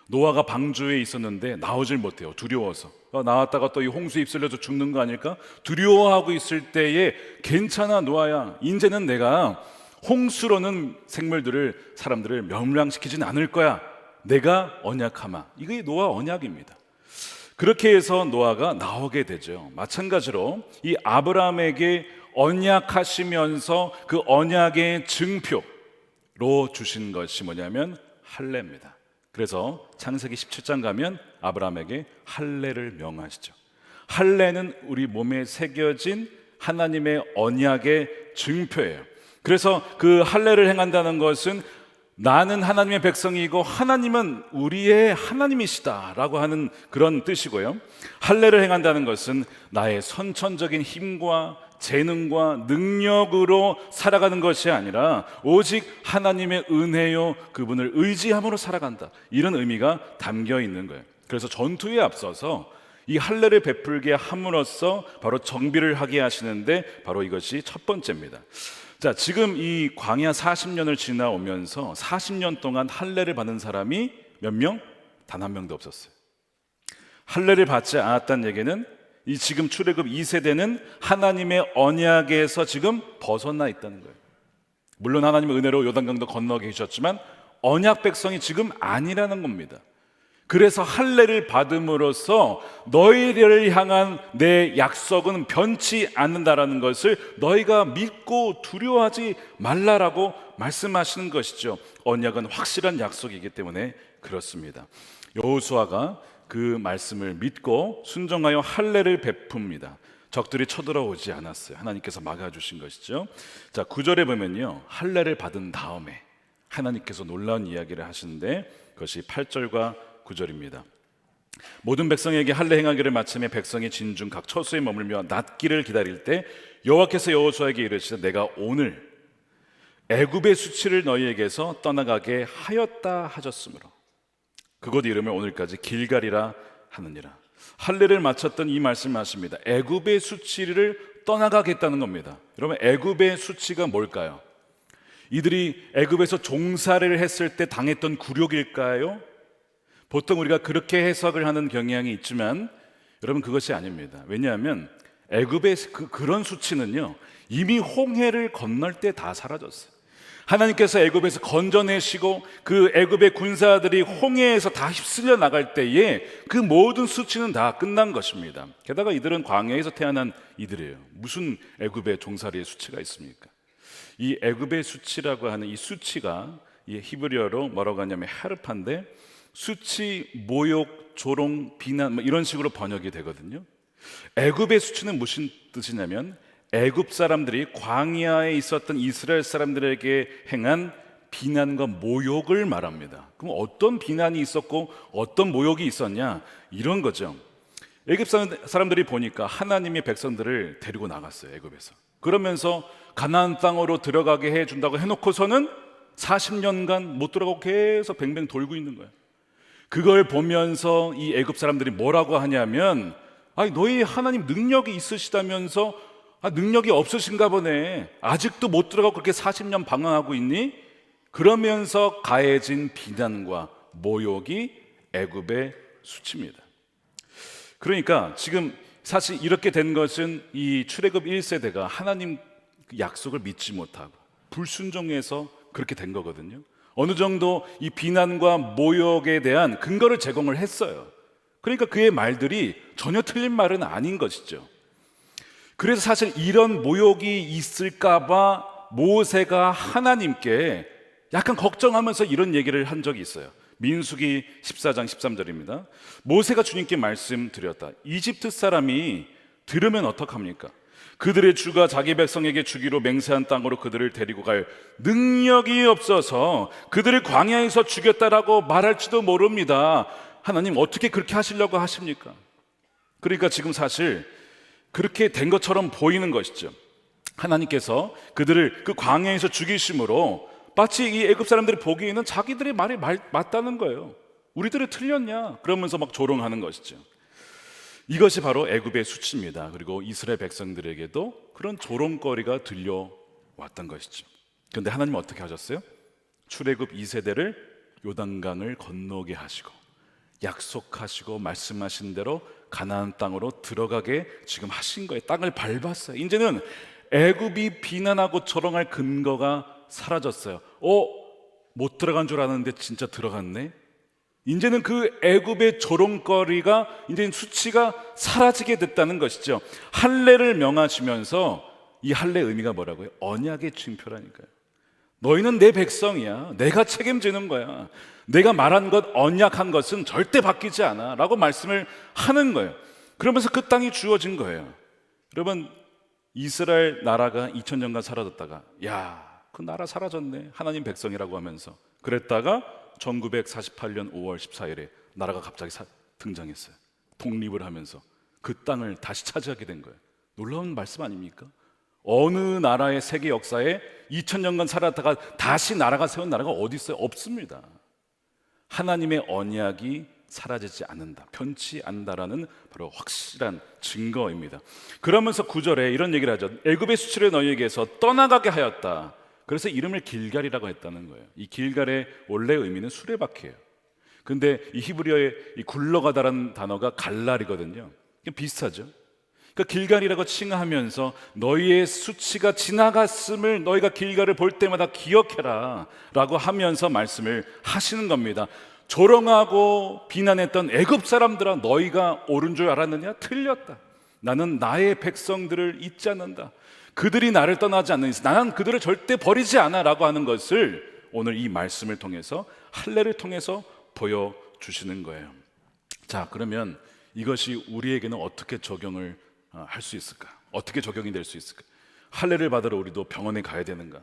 노아가 방주에 있었는데 나오질 못해요. 두려워서. 나왔다가 또 이 홍수에 휩쓸려서 죽는 거 아닐까? 두려워하고 있을 때에 괜찮아 노아야, 이제는 내가 홍수로는 사람들을 멸망시키진 않을 거야. 내가 언약하마. 이게 노아 언약입니다. 그렇게 해서 노아가 나오게 되죠. 마찬가지로 이 아브라함에게 언약하시면서 그 언약의 증표로 주신 것이 뭐냐면 할례입니다. 그래서 창세기 17장 가면 아브라함에게 할례를 명하시죠. 할례는 우리 몸에 새겨진 하나님의 언약의 증표예요. 그래서 그 할례를 행한다는 것은 나는 하나님의 백성이고 하나님은 우리의 하나님이시다라고 하는 그런 뜻이고요. 할례를 행한다는 것은 나의 선천적인 힘과 재능과 능력으로 살아가는 것이 아니라 오직 하나님의 은혜요 그분을 의지함으로 살아간다. 이런 의미가 담겨 있는 거예요. 그래서 전투에 앞서서 이 할례를 베풀게 함으로써 바로 정비를 하게 하시는데 바로 이것이 첫 번째입니다. 자, 지금 이 광야 40년을 지나오면서 40년 동안 할례를 받은 사람이 몇 명? 단 한 명도 없었어요. 할례를 받지 않았다는 얘기는 이 지금 출애굽 2세대는 하나님의 언약에서 지금 벗어나 있다는 거예요. 물론 하나님의 은혜로 요단강도 건너게 해주셨지만 언약 백성이 지금 아니라는 겁니다. 그래서 할례를 받음으로써 너희를 향한 내 약속은 변치 않는다라는 것을 너희가 믿고 두려워하지 말라라고 말씀하시는 것이죠. 언약은 확실한 약속이기 때문에 그렇습니다. 여호수아가 그 말씀을 믿고 순종하여 할례를 베풉니다. 적들이 쳐들어오지 않았어요. 하나님께서 막아주신 것이죠. 자, 9절에 보면요, 할례를 받은 다음에 하나님께서 놀라운 이야기를 하시는데 그것이 8절과 9절입니다. 모든 백성에게 할례 행하기를 마침에 백성이 진중 각 처소에 머물며 낫기를 기다릴 때 여호와께서 여호수아에게 이르시되 내가 오늘 애굽의 수치를 너희에게서 떠나가게 하였다 하셨으므로 그곳 이름을 오늘까지 길갈이라 하느니라. 할례를 마쳤던 이 말씀을 하십니다. 애굽의 수치를 떠나가겠다는 겁니다. 여러분, 애굽의 수치가 뭘까요? 이들이 애굽에서 종살이를 했을 때 당했던 굴욕일까요? 보통 우리가 그렇게 해석을 하는 경향이 있지만 여러분, 그것이 아닙니다. 왜냐하면 애굽의 그런 수치는요, 이미 홍해를 건널 때 다 사라졌어요. 하나님께서 애굽에서 건져내시고 그 애굽의 군사들이 홍해에서 다 휩쓸려 나갈 때에 그 모든 수치는 다 끝난 것입니다. 게다가 이들은 광야에서 태어난 이들이에요. 무슨 애굽의 종살이의 수치가 있습니까? 이 애굽의 수치라고 하는 이 수치가 이 히브리어로 뭐라고 하냐면 헤르파인데, 수치, 모욕, 조롱, 비난 뭐 이런 식으로 번역이 되거든요. 애굽의 수치는 무슨 뜻이냐면 애굽 사람들이 광야에 있었던 이스라엘 사람들에게 행한 비난과 모욕을 말합니다. 그럼 어떤 비난이 있었고 어떤 모욕이 있었냐, 이런 거죠. 애굽 사람들이 보니까 하나님의 백성들을 데리고 나갔어요, 애굽에서. 그러면서 가나안 땅으로 들어가게 해준다고 해놓고서는 40년간 못 들어가고 계속 뱅뱅 돌고 있는 거예요. 그걸 보면서 이 애굽 사람들이 뭐라고 하냐면, 아니 너희 하나님 능력이 있으시다면서 능력이 없으신가 보네. 아직도 못 들어가고 그렇게 40년 방황하고 있니? 그러면서 가해진 비난과 모욕이 애굽의 수치입니다. 그러니까 지금 사실 이렇게 된 것은 이 출애굽 1세대가 하나님 약속을 믿지 못하고 불순종해서 그렇게 된 거거든요. 어느 정도 이 비난과 모욕에 대한 근거를 제공을 했어요. 그러니까 그의 말들이 전혀 틀린 말은 아닌 것이죠. 그래서 사실 이런 모욕이 있을까봐 모세가 하나님께 약간 걱정하면서 이런 얘기를 한 적이 있어요. 민수기 14장 13절입니다. 모세가 주님께 말씀드렸다. 이집트 사람이 들으면 어떡합니까? 그들의 주가 자기 백성에게 주기로 맹세한 땅으로 그들을 데리고 갈 능력이 없어서 그들을 광야에서 죽였다라고 말할지도 모릅니다. 하나님 어떻게 그렇게 하시려고 하십니까? 그러니까 지금 사실 그렇게 된 것처럼 보이는 것이죠. 하나님께서 그들을 그 광야에서 죽이심으로 마치 이 애굽 사람들이 보기에는 자기들의 말이 맞다는 거예요. 우리들이 틀렸냐? 그러면서 막 조롱하는 것이죠. 이것이 바로 애굽의 수치입니다. 그리고 이스라엘 백성들에게도 그런 조롱거리가 들려왔던 것이죠. 그런데 하나님은 어떻게 하셨어요? 출애굽 2세대를 요단강을 건너게 하시고 약속하시고 말씀하신 대로 가나안 땅으로 들어가게 지금 하신 거예요. 땅을 밟았어요. 이제는 애굽이 비난하고 조롱할 근거가 사라졌어요. 못 들어간 줄 알았는데 진짜 들어갔네. 이제는 그 애굽의 조롱거리가, 이제는 수치가 사라지게 됐다는 것이죠. 할례를 명하시면서 이 할례 의미가 뭐라고요? 언약의 징표라니까요. 너희는 내 백성이야. 내가 책임지는 거야. 내가 말한 것, 언약한 것은 절대 바뀌지 않아 라고 말씀을 하는 거예요. 그러면서 그 땅이 주어진 거예요. 여러분, 이스라엘 나라가 2000년간 사라졌다가 그 나라 사라졌네, 하나님 백성이라고 하면서 그랬다가 1948년 5월 14일에 나라가 갑자기 등장했어요. 독립을 하면서 그 땅을 다시 차지하게 된 거예요. 놀라운 말씀 아닙니까? 어느 나라의 세계 역사에 2000년간 살았다가 다시 나라가 세운 나라가 어디 있어요? 없습니다. 하나님의 언약이 사라지지 않는다, 변치 않는다라는 바로 확실한 증거입니다. 그러면서 9절에 이런 얘기를 하죠. 애굽의 수치를 너희에게서 떠나가게 하였다. 그래서 이름을 길갈이라고 했다는 거예요. 이 길갈의 원래 의미는 수레바퀴예요. 근데 이 히브리어의 이 굴러가다라는 단어가 갈랄이거든요. 비슷하죠. 그러니까 길갈이라고 칭하면서 너희의 수치가 지나갔음을 너희가 길갈을 볼 때마다 기억해라 라고 하면서 말씀을 하시는 겁니다. 조롱하고 비난했던 애굽 사람들아, 너희가 옳은 줄 알았느냐? 틀렸다. 나는 나의 백성들을 잊지 않는다. 그들이 나를 떠나지 않는 이상 나는 그들을 절대 버리지 않아 라고 하는 것을 오늘 이 말씀을 통해서, 할례를 통해서 보여주시는 거예요. 자, 그러면 이것이 우리에게는 어떻게 적용을 할 수 있을까? 어떻게 적용이 될 수 있을까? 할례를 받으러 우리도 병원에 가야 되는가?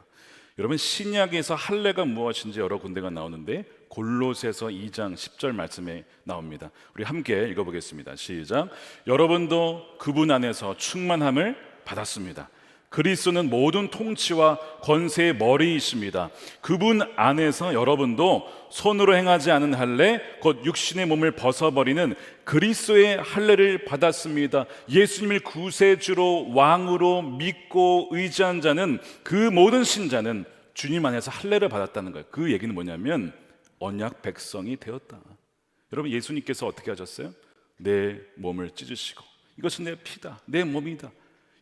여러분, 신약에서 할례가 무엇인지 여러 군데가 나오는데 골로새서 2장 10절 말씀에 나옵니다. 우리 함께 읽어보겠습니다. 시작. 여러분도 그분 안에서 충만함을 받았습니다. 그리스도는 모든 통치와 권세의 머리이십니다. 그분 안에서 여러분도 손으로 행하지 않은 할례, 곧 육신의 몸을 벗어버리는 그리스도의 할례를 받았습니다. 예수님을 구세주로 왕으로 믿고 의지한 자는, 그 모든 신자는 주님 안에서 할례를 받았다는 거예요. 그 얘기는 뭐냐면 언약 백성이 되었다. 여러분, 예수님께서 어떻게 하셨어요? 내 몸을 찢으시고, 이것은 내 피다, 내 몸이다.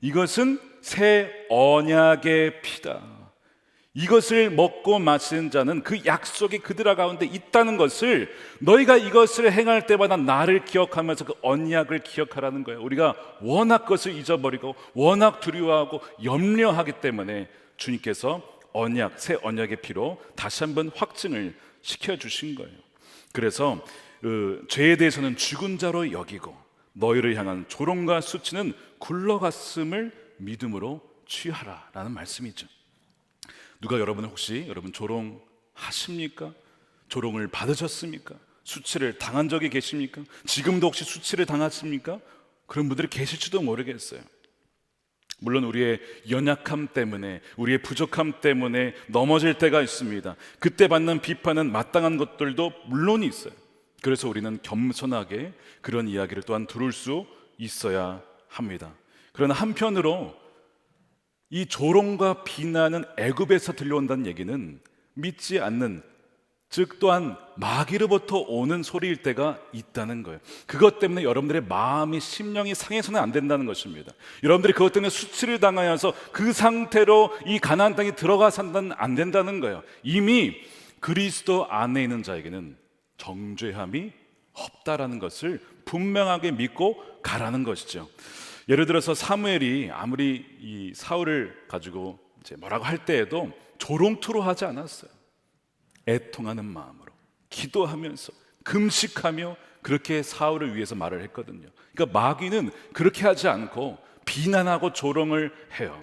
이것은 새 언약의 피다. 이것을 먹고 마시는 자는 그 약속이 그들 가운데 있다는 것을, 너희가 이것을 행할 때마다 나를 기억하면서 그 언약을 기억하라는 거예요. 우리가 워낙 것을 잊어버리고 워낙 두려워하고 염려하기 때문에 주님께서 언약, 새 언약의 피로 다시 한번 확증을 시켜주신 거예요. 그래서 죄에 대해서는 죽은 자로 여기고 너희를 향한 조롱과 수치는 굴러갔음을 믿음으로 취하라라는 말씀이죠. 누가 여러분 혹시 여러분 조롱하십니까? 조롱을 받으셨습니까? 수치를 당한 적이 계십니까? 지금도 혹시 수치를 당하십니까? 그런 분들이 계실지도 모르겠어요. 물론 우리의 연약함 때문에, 우리의 부족함 때문에 넘어질 때가 있습니다. 그때 받는 비판은 마땅한 것들도 물론 있어요. 그래서 우리는 겸손하게 그런 이야기를 또한 들을 수 있어야 합니다. 그러나 한편으로 이 조롱과 비난은 애굽에서 들려온다는 얘기는 믿지 않는, 즉 또한 마귀로부터 오는 소리일 때가 있다는 거예요. 그것 때문에 여러분들의 마음이, 심령이 상해서는 안 된다는 것입니다. 여러분들이 그것 때문에 수치를 당하여서 그 상태로 이 가나안 땅에 들어가 산다는 안 된다는 거예요. 이미 그리스도 안에 있는 자에게는 정죄함이 없다라는 것을 분명하게 믿고 가라는 것이죠. 예를 들어서 사무엘이 아무리 이 사울을 가지고 이제 뭐라고 할 때에도 조롱투로 하지 않았어요. 애통하는 마음으로 기도하면서 금식하며 그렇게 사울을 위해서 말을 했거든요. 그러니까 마귀는 그렇게 하지 않고 비난하고 조롱을 해요.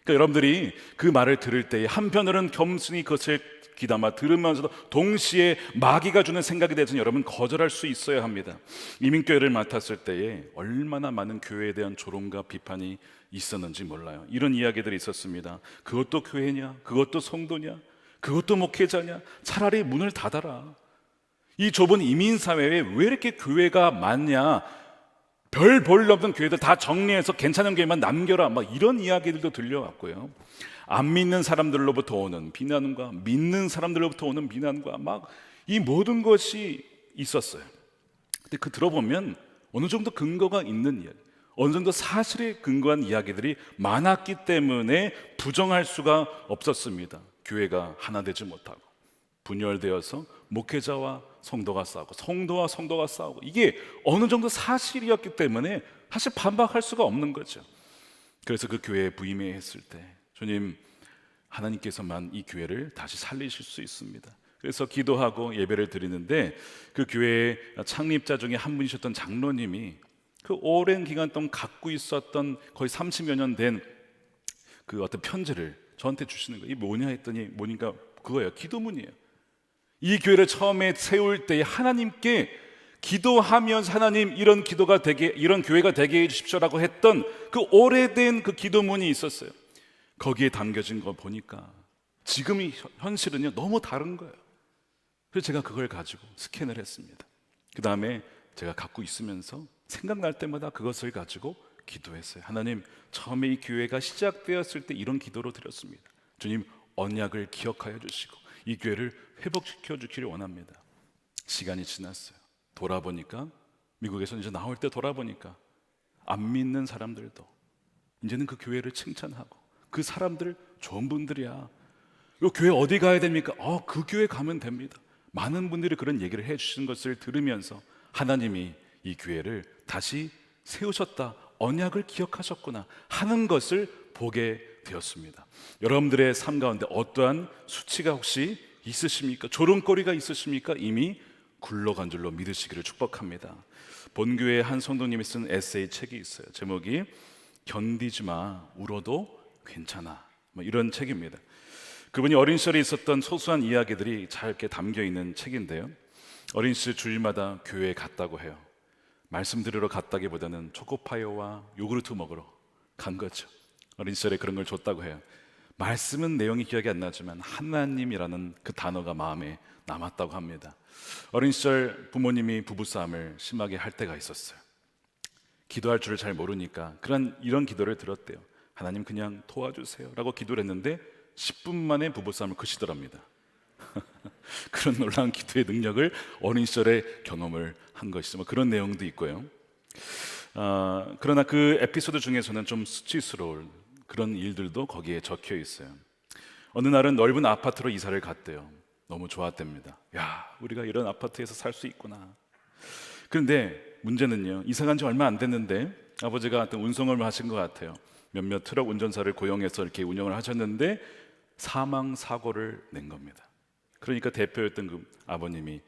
그러니까 여러분들이 그 말을 들을 때에 한편으로는 겸손히 그것을 귀담아 들으면서도 동시에 마귀가 주는 생각에 대해서는 여러분 거절할 수 있어야 합니다. 이민교회를 맡았을 때에 얼마나 많은 교회에 대한 조롱과 비판이 있었는지 몰라요. 이런 이야기들이 있었습니다. 그것도 교회냐? 그것도 성도냐? 그것도 목회자냐? 차라리 문을 닫아라. 이 좁은 이민사회에 왜 이렇게 교회가 많냐? 별 볼 없는 교회들 다 정리해서 괜찮은 교회만 남겨라. 막 이런 이야기들도 들려왔고요. 안 믿는 사람들로부터 오는 비난과 믿는 사람들로부터 오는 비난과 막 이 모든 것이 있었어요. 근데 그 들어보면 어느 정도 근거가 있는 이야기, 어느 정도 사실에 근거한 이야기들이 많았기 때문에 부정할 수가 없었습니다. 교회가 하나 되지 못하고 분열되어서 목회자와 성도가 싸우고 성도와 성도가 싸우고, 이게 어느 정도 사실이었기 때문에 사실 반박할 수가 없는 거죠. 그래서 그 교회에 부임했을 때 주님, 하나님께서만 이 교회를 다시 살리실 수 있습니다. 그래서 기도하고 예배를 드리는데 그 교회의 창립자 중에 한 분이셨던 장로님이 그 오랜 기간 동안 갖고 있었던 거의 30여 년 된 그 어떤 편지를 저한테 주시는 거예요. 이게 뭐냐 했더니 뭐니까 그거예요. 기도문이에요. 이 교회를 처음에 세울 때 하나님께 기도하면서 하나님 이런 기도가 되게, 이런 교회가 되게 해주십시오라고 했던 그 오래된 그 기도문이 있었어요. 거기에 담겨진 거 보니까 지금이 현실은요 너무 다른 거예요. 그래서 제가 그걸 가지고 스캔을 했습니다. 그 다음에 제가 갖고 있으면서 생각날 때마다 그것을 가지고 기도했어요. 하나님, 처음에 이 교회가 시작되었을 때 이런 기도로 드렸습니다. 주님, 언약을 기억하여 주시고 이 교회를 회복시켜 주기를 원합니다. 시간이 지났어요. 돌아보니까, 미국에서 이제 나올 때 돌아보니까 안 믿는 사람들도 이제는 그 교회를 칭찬하고, 그 사람들 좋은 분들이야. 이 교회 어디 가야 됩니까? 그 교회 가면 됩니다. 많은 분들이 그런 얘기를 해주신 것을 들으면서 하나님이 이 교회를 다시 세우셨다, 언약을 기억하셨구나 하는 것을 보게 되었습니다. 여러분들의 삶 가운데 어떠한 수치가 혹시 있으십니까? 조롱거리가 있으십니까? 이미 굴러간 줄로 믿으시기를 축복합니다. 본교회 한 성도님이 쓴 에세이 책이 있어요. 제목이 견디지 마, 울어도 괜찮아, 이런 책입니다. 그분이 어린 시절에 있었던 소소한 이야기들이 잘 이렇게 담겨 있는 책인데요. 어린 시절 주일마다 교회에 갔다고 해요. 말씀 들으러 갔다기보다는 초코파이와 요구르트 먹으러 간 거죠. 어린 시절에 그런 걸 줬다고 해요. 말씀은 내용이 기억이 안 나지만 하나님이라는 그 단어가 마음에 남았다고 합니다. 어린 시절 부모님이 부부싸움을 심하게 할 때가 있었어요. 기도할 줄을 잘 모르니까 이런 기도를 들었대요. 하나님 그냥 도와주세요 라고 기도를 했는데 10분 만에 부부싸움을 그치더랍니다. 그런 놀라운 기도의 능력을 어린 시절에 경험을 한 것이죠. 그런 내용도 있고요. 그러나 그 에피소드 중에서는 좀 수치스러울 그런 일들도 거기에 적혀 있어요. 어느 날은 넓은 아파트로 이사를 갔대요. 너무 좋았답니다. 야, 우리가 이런 아파트에서 살 수 있구나. 그런데 문제는요, 이사 간 지 얼마 안 됐는데 아버지가 어떤 운송을 하신 것 같아요. 몇몇 트럭 운전사를 고용해서 이렇게 운영을 하셨는데 사망 사고를 낸 겁니다. 그러니까 대표였던 그 아버님이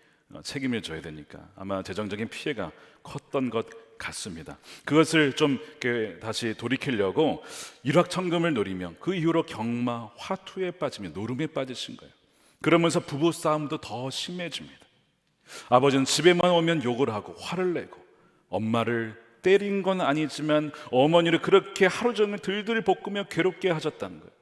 책임을 져야 되니까 아마 재정적인 피해가 컸던 것 같습니다. 그것을 좀 이렇게 다시 돌이키려고 일확천금을 노리며 그 이후로 경마, 화투에 빠지며 노름에 빠지신 거예요. 그러면서 부부 싸움도 더 심해집니다. 아버지는 집에만 오면 욕을 하고 화를 내고, 엄마를 때린 건 아니지만 어머니를 그렇게 하루 종일 들들 볶으며 괴롭게 하셨다는 거예요.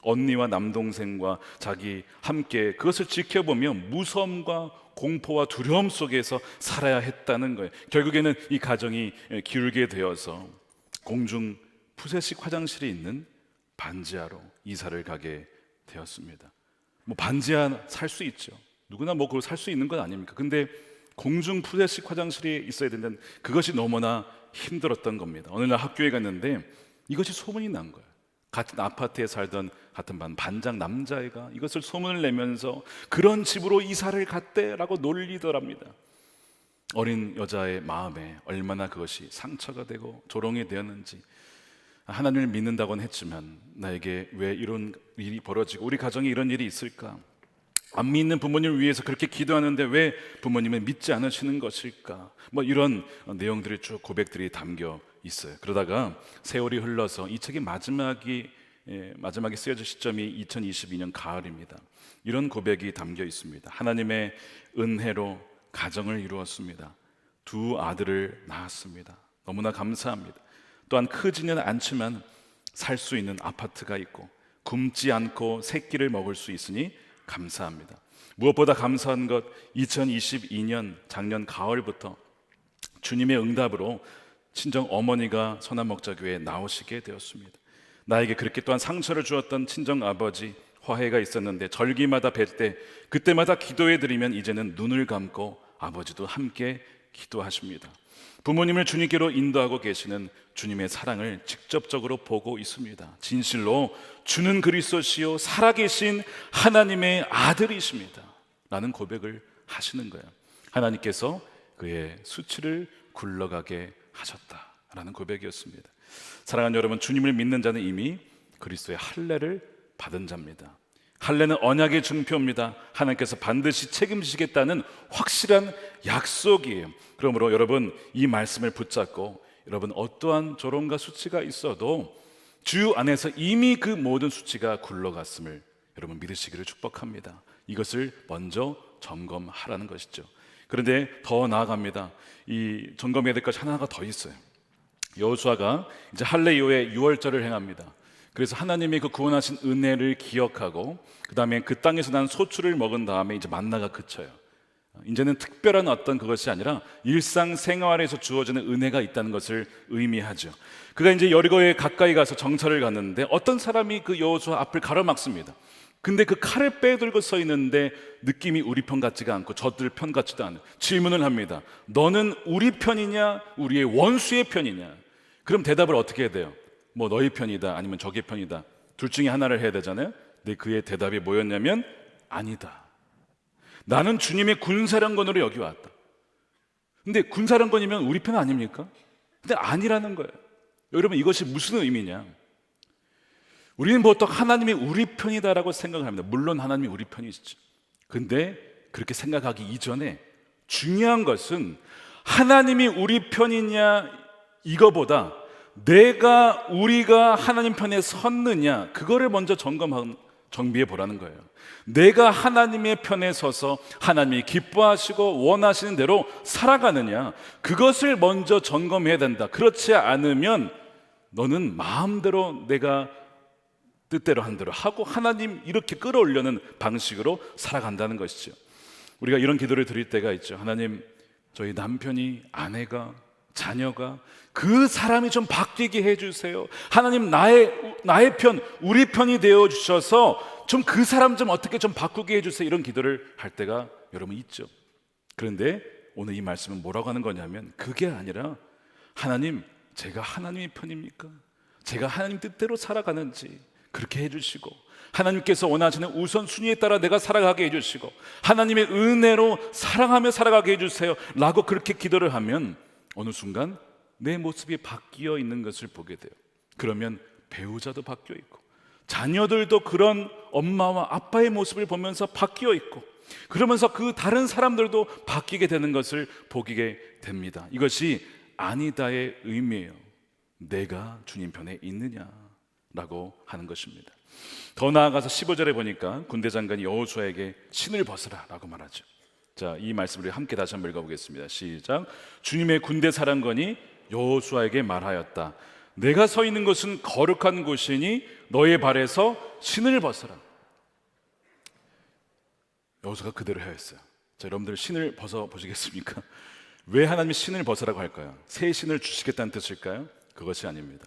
언니와 남동생과 자기 함께 그것을 지켜보며 무서움과 공포와 두려움 속에서 살아야 했다는 거예요. 결국에는 이 가정이 기울게 되어서 공중 푸세식 화장실이 있는 반지하로 이사를 가게 되었습니다. 반지하 살 수 있죠. 누구나 그걸 살 수 있는 건 아닙니까? 근데 공중 푸세식 화장실이 있어야 된다는 그것이 너무나 힘들었던 겁니다. 어느 날 학교에 갔는데 이것이 소문이 난 거예요. 같은 아파트에 살던 같은 반장 남자애가 이것을 소문을 내면서 그런 집으로 이사를 갔대라고 놀리더랍니다. 어린 여자의 마음에 얼마나 그것이 상처가 되고 조롱이 되었는지. 하나님을 믿는다고는 했지만 나에게 왜 이런 일이 벌어지고 우리 가정에 이런 일이 있을까? 안 믿는 부모님을 위해서 그렇게 기도하는데 왜 부모님은 믿지 않으시는 것일까? 이런 내용들이 쭉 고백들이 담겨 있어요. 그러다가 세월이 흘러서 이 책이 마지막에 쓰여질 시점이 2022년 가을입니다. 이런 고백이 담겨 있습니다. 하나님의 은혜로 가정을 이루었습니다. 2 아들을 낳았습니다. 너무나 감사합니다. 또한 크지는 않지만 살 수 있는 아파트가 있고 굶지 않고 새끼를 먹을 수 있으니 감사합니다. 무엇보다 감사한 것, 2022년 작년 가을부터 주님의 응답으로 친정 어머니가 선한목자교회에 나오시게 되었습니다. 나에게 그렇게 또한 상처를 주었던 친정 아버지 화해가 있었는데 절기마다 뵐 때 그때마다 기도해 드리면 이제는 눈을 감고 아버지도 함께 기도하십니다. 부모님을 주님께로 인도하고 계시는 주님의 사랑을 직접적으로 보고 있습니다. 진실로 주는 그리스도시요 살아계신 하나님의 아들이십니다 라는 고백을 하시는 거예요. 하나님께서 그의 수치를 굴러가게 하셨다라는 고백이었습니다. 사랑하는 여러분, 주님을 믿는 자는 이미 그리스도의 할례를 받은 자입니다. 할례는 언약의 증표입니다. 하나님께서 반드시 책임지시겠다는 확실한 약속이에요. 그러므로 여러분, 이 말씀을 붙잡고 여러분 어떠한 조롱과 수치가 있어도 주 안에서 이미 그 모든 수치가 굴러갔음을 여러분 믿으시기를 축복합니다. 이것을 먼저 점검하라는 것이죠. 그런데 더 나아갑니다. 이 점검해야 될 것이 하나가 더 있어요. 여호수아가 이제 할례 이후에 유월절을 행합니다. 그래서 하나님의 그 구원하신 은혜를 기억하고 그 다음에 그 땅에서 난 소출을 먹은 다음에 이제 만나가 그쳐요. 이제는 특별한 어떤 그것이 아니라 일상생활에서 주어지는 은혜가 있다는 것을 의미하죠. 그가 이제 여리고에 가까이 가서 정찰을 갔는데 어떤 사람이 그 여호수아 앞을 가로막습니다. 근데 그 칼을 빼들고 서 있는데 느낌이 우리 편 같지가 않고 저들 편 같지도 않아요. 질문을 합니다. 너는 우리 편이냐 우리의 원수의 편이냐? 그럼 대답을 어떻게 해야 돼요? 너희 편이다 아니면 저기 편이다, 둘 중에 하나를 해야 되잖아요. 근데 그의 대답이 뭐였냐면 아니다. 나는 주님의 군사령관으로 여기 왔다. 근데 군사령관이면 우리 편 아닙니까? 근데 아니라는 거예요. 여러분, 이것이 무슨 의미냐? 우리는 보통 하나님이 우리 편이다라고 생각을 합니다. 물론 하나님이 우리 편이시죠. 근데 그렇게 생각하기 이전에 중요한 것은 하나님이 우리 편이냐 이거보다 우리가 하나님 편에 섰느냐, 그거를 먼저 정비해 보라는 거예요. 내가 하나님의 편에 서서 하나님이 기뻐하시고 원하시는 대로 살아가느냐, 그것을 먼저 점검해야 된다. 그렇지 않으면 너는 마음대로 내가 뜻대로 한 대로 하고 하나님 이렇게 끌어올려는 방식으로 살아간다는 것이죠. 우리가 이런 기도를 드릴 때가 있죠. 하나님, 저희 남편이, 아내가, 자녀가, 그 사람이 좀 바뀌게 해주세요. 하나님, 나의 편, 우리 편이 되어 주셔서 좀 그 사람 좀 어떻게 좀 바꾸게 해주세요. 이런 기도를 할 때가 여러분 있죠. 그런데 오늘 이 말씀은 뭐라고 하는 거냐면, 그게 아니라 하나님, 제가 하나님의 편입니까? 제가 하나님 뜻대로 살아가는지 그렇게 해주시고, 하나님께서 원하시는 우선순위에 따라 내가 살아가게 해주시고, 하나님의 은혜로 사랑하며 살아가게 해주세요 라고 그렇게 기도를 하면 어느 순간 내 모습이 바뀌어 있는 것을 보게 돼요. 그러면 배우자도 바뀌어 있고, 자녀들도 그런 엄마와 아빠의 모습을 보면서 바뀌어 있고, 그러면서 그 다른 사람들도 바뀌게 되는 것을 보게 됩니다. 이것이 아니다의 의미예요. 내가 주님 편에 있느냐라고 하는 것입니다. 더 나아가서 15절에 보니까 군대 장관이 여호수아에게 신을 벗으라 라고 말하죠. 자, 이 말씀을 함께 다시 한번 읽어보겠습니다. 시작. 주님의 군대 사령관이 여호수아에게 말하였다. 내가 서 있는 곳은 거룩한 곳이니 너의 발에서 신을 벗어라. 여호수아가 그대로 하였어요. 자, 여러분들 신을 벗어 보시겠습니까? 왜 하나님이 신을 벗으라고 할까요? 새 신을 주시겠다는 뜻일까요? 그것이 아닙니다.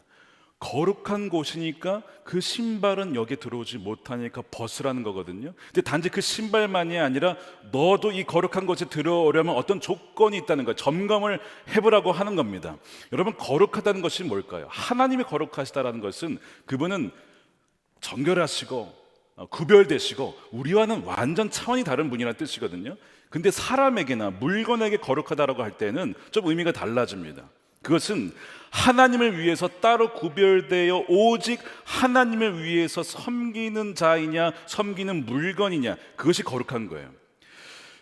거룩한 곳이니까 그 신발은 여기 들어오지 못하니까 벗으라는 거거든요. 근데 단지 그 신발만이 아니라 너도 이 거룩한 곳에 들어오려면 어떤 조건이 있다는 거예요. 점검을 해보라고 하는 겁니다. 여러분, 거룩하다는 것이 뭘까요? 하나님이 거룩하시다라는 것은 그분은 정결하시고 구별되시고 우리와는 완전 차원이 다른 분이라는 뜻이거든요. 근데 사람에게나 물건에게 거룩하다라고 할 때는 좀 의미가 달라집니다. 그것은 하나님을 위해서 따로 구별되어 오직 하나님을 위해서 섬기는 자이냐 섬기는 물건이냐, 그것이 거룩한 거예요.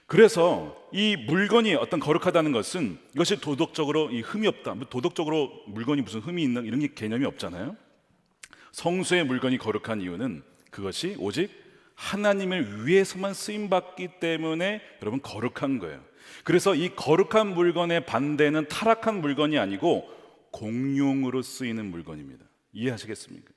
그래서 이 물건이 어떤 거룩하다는 것은 이것이 도덕적으로 흠이 없다, 도덕적으로 물건이 무슨 흠이 있는 이런 게 개념이 없잖아요. 성소의 물건이 거룩한 이유는 그것이 오직 하나님을 위해서만 쓰임받기 때문에 여러분 거룩한 거예요. 그래서 이 거룩한 물건의 반대는 타락한 물건이 아니고 공용으로 쓰이는 물건입니다. 이해하시겠습니까?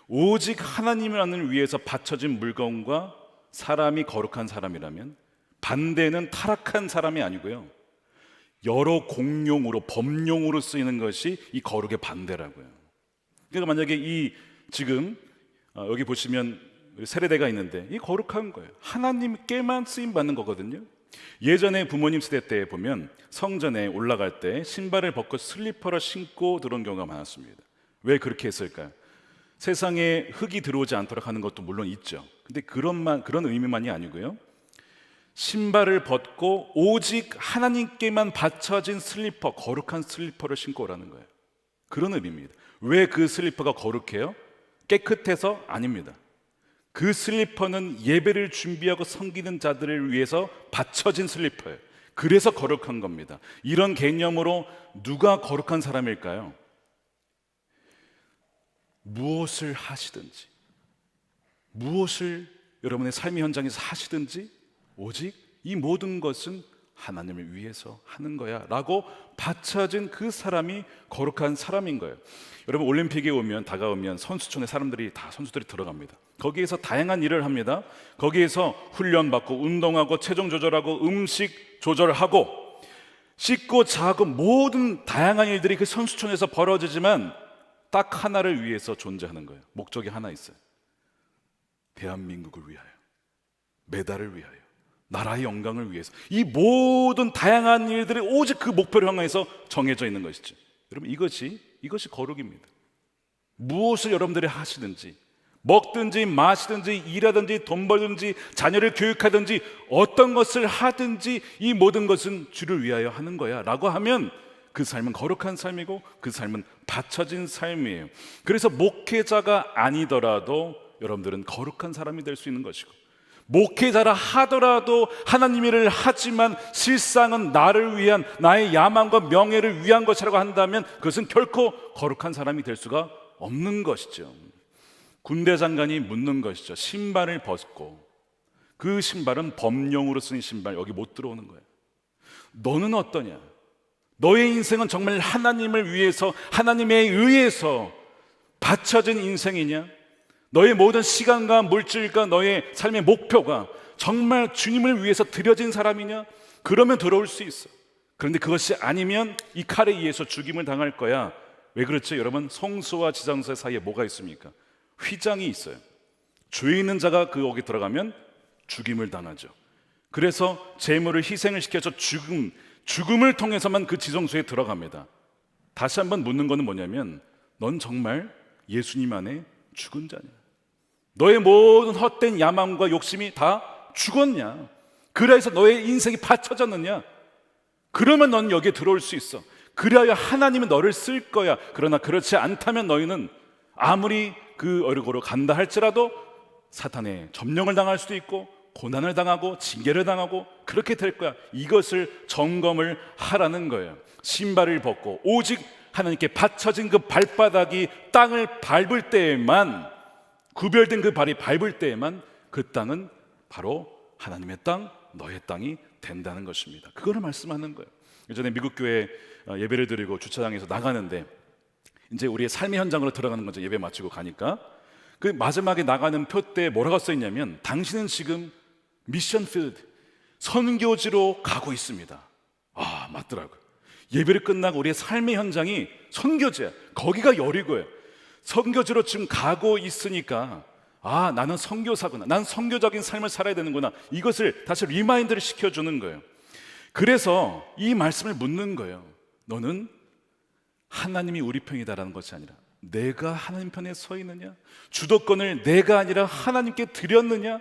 오직 하나님을 위해서 바쳐진 물건과 사람이 거룩한 사람이라면 반대는 타락한 사람이 아니고요, 여러 공용으로 범용으로 쓰이는 것이 이 거룩의 반대라고요. 그러니까 만약에 지금 여기 보시면 세례대가 있는데 이 거룩한 거예요. 하나님께만 쓰임받는 거거든요. 예전에 부모님 세대 때 보면 성전에 올라갈 때 신발을 벗고 슬리퍼를 신고 들어온 경우가 많았습니다. 왜 그렇게 했을까요? 세상에 흙이 들어오지 않도록 하는 것도 물론 있죠. 근데 그런 의미만이 아니고요, 신발을 벗고 오직 하나님께만 바쳐진 슬리퍼, 거룩한 슬리퍼를 신고 오라는 거예요. 그런 의미입니다. 왜 그 슬리퍼가 거룩해요? 깨끗해서? 아닙니다. 그 슬리퍼는 예배를 준비하고 섬기는 자들을 위해서 바쳐진 슬리퍼예요. 그래서 거룩한 겁니다. 이런 개념으로 누가 거룩한 사람일까요? 무엇을 하시든지, 무엇을 여러분의 삶의 현장에서 하시든지 오직 이 모든 것은 하나님을 위해서 하는 거야 라고 바쳐진 그 사람이 거룩한 사람인 거예요. 여러분, 올림픽에 다가오면 선수촌에 선수들이 들어갑니다. 거기에서 다양한 일을 합니다. 거기에서 훈련받고 운동하고 체중 조절하고 음식 조절하고 씻고 자고 모든 다양한 일들이 그 선수촌에서 벌어지지만 딱 하나를 위해서 존재하는 거예요. 목적이 하나 있어요. 대한민국을 위하여, 메달을 위하여, 나라의 영광을 위해서. 이 모든 다양한 일들이 오직 그 목표를 향해서 정해져 있는 것이죠. 여러분, 이것이 거룩입니다. 무엇을 여러분들이 하시든지, 먹든지 마시든지 일하든지 돈 벌든지 자녀를 교육하든지 어떤 것을 하든지 이 모든 것은 주를 위하여 하는 거야 라고 하면 그 삶은 거룩한 삶이고 그 삶은 바쳐진 삶이에요. 그래서 목회자가 아니더라도 여러분들은 거룩한 사람이 될 수 있는 것이고, 목회자라 하더라도 하나님 일을 하지만 실상은 나를 위한, 나의 야망과 명예를 위한 것이라고 한다면 그것은 결코 거룩한 사람이 될 수가 없는 것이죠. 군대 장관이 묻는 것이죠. 신발을 벗고, 그 신발은 범용으로 쓰는 신발, 여기 못 들어오는 거예요. 너는 어떠냐? 너의 인생은 정말 하나님을 위해서, 하나님에 의해서 바쳐진 인생이냐? 너의 모든 시간과 물질과 너의 삶의 목표가 정말 주님을 위해서 드려진 사람이냐? 그러면 들어올 수 있어. 그런데 그것이 아니면 이 칼에 의해서 죽임을 당할 거야. 왜 그렇죠? 여러분, 성소와 지성소 사이에 뭐가 있습니까? 휘장이 있어요. 죄 있는 자가 거기 들어가면 죽임을 당하죠. 그래서 제물을 희생을 시켜서 죽음을 통해서만 그 지성소에 들어갑니다. 다시 한번 묻는 거는 뭐냐면, 넌 정말 예수님 안에 죽은 자냐? 너의 모든 헛된 야망과 욕심이 다 죽었냐? 그래서 너의 인생이 바쳐졌느냐? 그러면 넌 여기에 들어올 수 있어. 그래야 하나님은 너를 쓸 거야. 그러나 그렇지 않다면 너희는 아무리 그 어르고로 간다 할지라도 사탄의 점령을 당할 수도 있고 고난을 당하고 징계를 당하고 그렇게 될 거야. 이것을 점검을 하라는 거예요. 신발을 벗고 오직 하나님께 바쳐진 그 발바닥이 땅을 밟을 때에만, 구별된 그 발이 밟을 때에만 그 땅은 바로 하나님의 땅, 너의 땅이 된다는 것입니다. 그거를 말씀하는 거예요. 예전에 미국 교회 예배를 드리고 주차장에서 나가는데 이제 우리의 삶의 현장으로 들어가는 거죠. 예배 마치고 가니까 그 마지막에 나가는 표대에 뭐라고 써 있냐면, 당신은 지금 미션 필드, 선교지로 가고 있습니다. 아, 맞더라고요. 예배를 끝나고 우리의 삶의 현장이 선교지야. 거기가 여리고예요. 선교지로 지금 가고 있으니까, 아, 나는 선교사구나, 난 선교적인 삶을 살아야 되는구나, 이것을 다시 리마인드를 시켜주는 거예요. 그래서 이 말씀을 묻는 거예요. 너는 하나님이 우리 편이다라는 것이 아니라 내가 하나님 편에 서 있느냐? 주도권을 내가 아니라 하나님께 드렸느냐?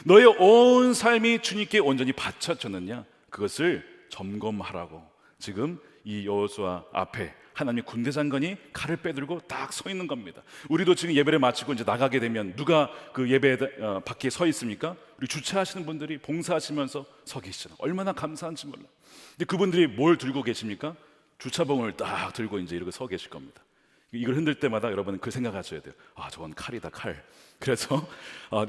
너의 온 삶이 주님께 온전히 바쳐졌느냐? 그것을 점검하라고 지금 이 여호수아 앞에 하나님의 군대 장관이 칼을 빼들고 딱 서 있는 겁니다. 우리도 지금 예배를 마치고 이제 나가게 되면 누가 그 예배 밖에 서 있습니까? 우리 주차하시는 분들이 봉사하시면서 서 계시잖아요. 얼마나 감사한지 몰라. 근데 그분들이 뭘 들고 계십니까? 주차봉을 딱 들고 이제 이렇게 서 계실 겁니다. 이걸 흔들 때마다 여러분은 그 생각하셔야 돼요. 아, 저건 칼이다, 칼. 그래서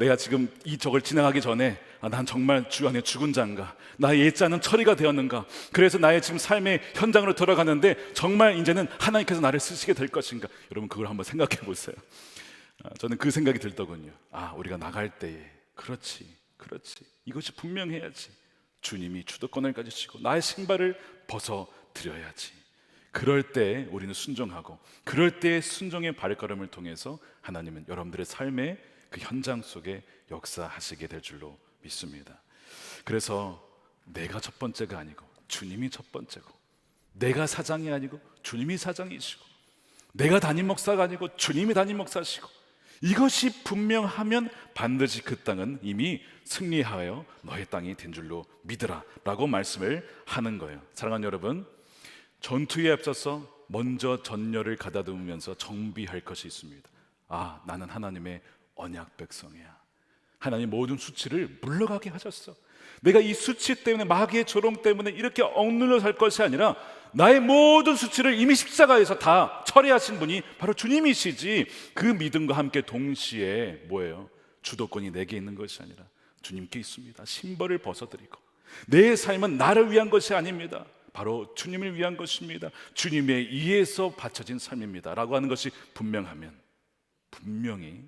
내가 지금 저걸 지나가기 전에 난 정말 주 안에 죽은 자인가, 나의 옛자는 처리가 되었는가, 그래서 나의 지금 삶의 현장으로 들어가는데 정말 이제는 하나님께서 나를 쓰시게 될 것인가. 여러분 그걸 한번 생각해 보세요. 저는 그 생각이 들더군요. 아, 우리가 나갈 때에 그렇지 이것이 분명해야지. 주님이 주도권을 가지시고 나의 신발을 벗어 드려야지. 그럴 때 우리는 순종하고, 그럴 때 순종의 발걸음을 통해서 하나님은 여러분들의 삶의 그 현장 속에 역사하시게 될 줄로 믿습니다. 그래서 내가 첫 번째가 아니고 주님이 첫 번째고, 내가 사장이 아니고 주님이 사장이시고, 내가 담임 목사가 아니고 주님이 담임 목사시고, 이것이 분명하면 반드시 그 땅은 이미 승리하여 너의 땅이 된 줄로 믿으라 라고 말씀을 하는 거예요. 사랑하는 여러분, 전투에 앞서서 먼저 전열을 가다듬으면서 정비할 것이 있습니다. 아, 나는 하나님의 언약 백성이야. 하나님 모든 수치를 물러가게 하셨어. 내가 이 수치 때문에, 마귀의 조롱 때문에 이렇게 억눌려 살 것이 아니라 나의 모든 수치를 이미 십자가에서 다 처리하신 분이 바로 주님이시지. 그 믿음과 함께 동시에 뭐예요? 주도권이 내게 있는 것이 아니라 주님께 있습니다. 신발을 벗어드리고, 내 삶은 나를 위한 것이 아닙니다. 바로 주님을 위한 것입니다. 주님에 의해서 바쳐진 삶입니다 라고 하는 것이 분명하면, 분명히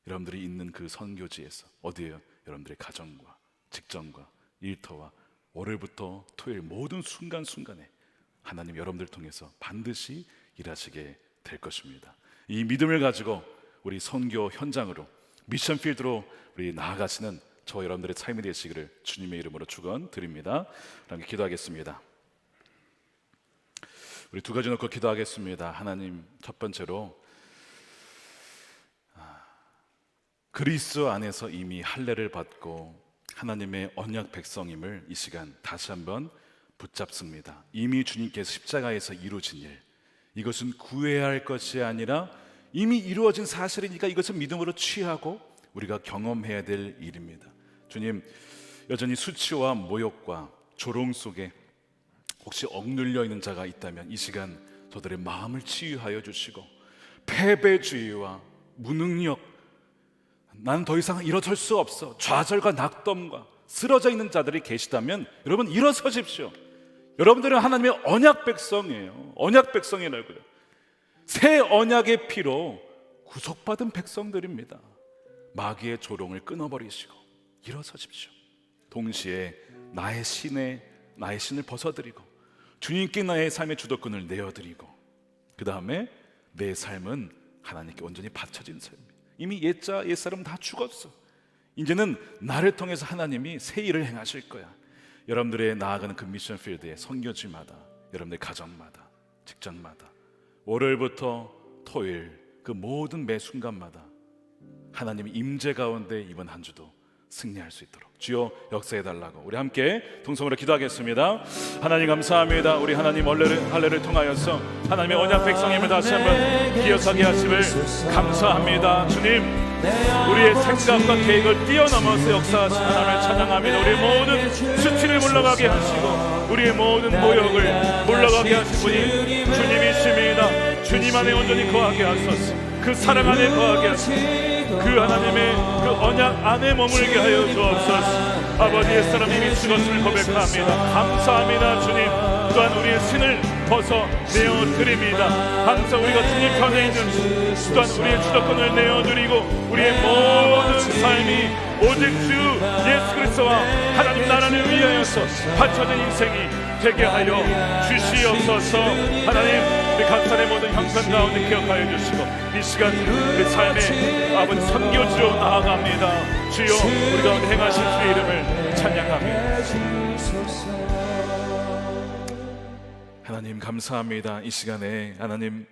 여러분들이 있는 그 선교지에서, 어디에요? 여러분들의 가정과 직장과 일터와 월요일부터 토요일 모든 순간순간에 하나님 여러분들 통해서 반드시 일하시게 될 것입니다. 이 믿음을 가지고 우리 선교 현장으로, 미션 필드로 우리 나아가시는 저와 여러분들의 삶이 되시기를 주님의 이름으로 축원드립니다. 함께 기도하겠습니다. 우리 두 가지 놓고 기도하겠습니다. 하나님, 첫 번째로 그리스도 안에서 이미 할례를 받고 하나님의 언약 백성임을 이 시간 다시 한번 붙잡습니다. 이미 주님께서 십자가에서 이루어진 일, 이것은 구해야 할 것이 아니라 이미 이루어진 사실이니까 이것은 믿음으로 취하고 우리가 경험해야 될 일입니다. 주님, 여전히 수치와 모욕과 조롱 속에 혹시 억눌려 있는 자가 있다면 이 시간 저들의 마음을 치유하여 주시고, 패배주의와 무능력, 나는 더 이상 일어설 수 없어, 좌절과 낙담과 쓰러져 있는 자들이 계시다면 여러분 일어서십시오. 여러분들은 하나님의 언약 백성이에요. 언약 백성이라고요. 새 언약의 피로 구속받은 백성들입니다. 마귀의 조롱을 끊어버리시고 일어서십시오. 동시에 나의 신을 벗어드리고 주님께 나의 삶의 주도권을 내어드리고, 그 다음에 내 삶은 하나님께 온전히 바쳐진 삶이에요. 이미 옛사람 다 죽었어. 이제는 나를 통해서 하나님이 새 일을 행하실 거야. 여러분들의 나아가는 그 미션 필드에 선교지마다, 여러분들 가정마다, 직장마다, 월요일부터 토요일 그 모든 매 순간마다 하나님의 임재 가운데 이번 한 주도 승리할 수 있도록 주여 역사해달라고 우리 함께 동성으로 기도하겠습니다. 하나님 감사합니다. 우리 하나님 할례를 통하여서 하나님의 언약 백성임을 다시 한번 기억하게 하심을 감사합니다. 주님, 우리의 생각과 계획을 뛰어넘어서 역사하신 하나님을 찬양합니다. 우리의 모든 수치를 물러가게 하시고 우리의 모든 모욕을 물러가게 하신 분이 주님이십니다. 주님 안에 온전히 거하게 하소서. 그 사랑 안에 거하게 하소서. 그 하나님의 그 언약 안에 머물게 하여 주옵소서. 아버지, 옛사람 이미 죽었음을 고백합니다. 감사합니다. 주님, 또한 우리의 신을 벗어내어 드립니다. 항상 우리가 주님 편에 있는 또한 우리의 주도권을 내어드리고 우리의 모든 삶이 오직 주 예수 그리스도와 하나님 나라를 위하여서 바쳐진 인생이 되게 하여 주시옵소서. 하나님, 우리 각산의 모든 형편 가운데 기억하여 주시고 이 시간 우리 삶의 아버지 선교지로 나아갑니다. 주여, 우리 가운데 행하신 주의 이름을 찬양합니다. 하나님 감사합니다. 이 시간에 하나님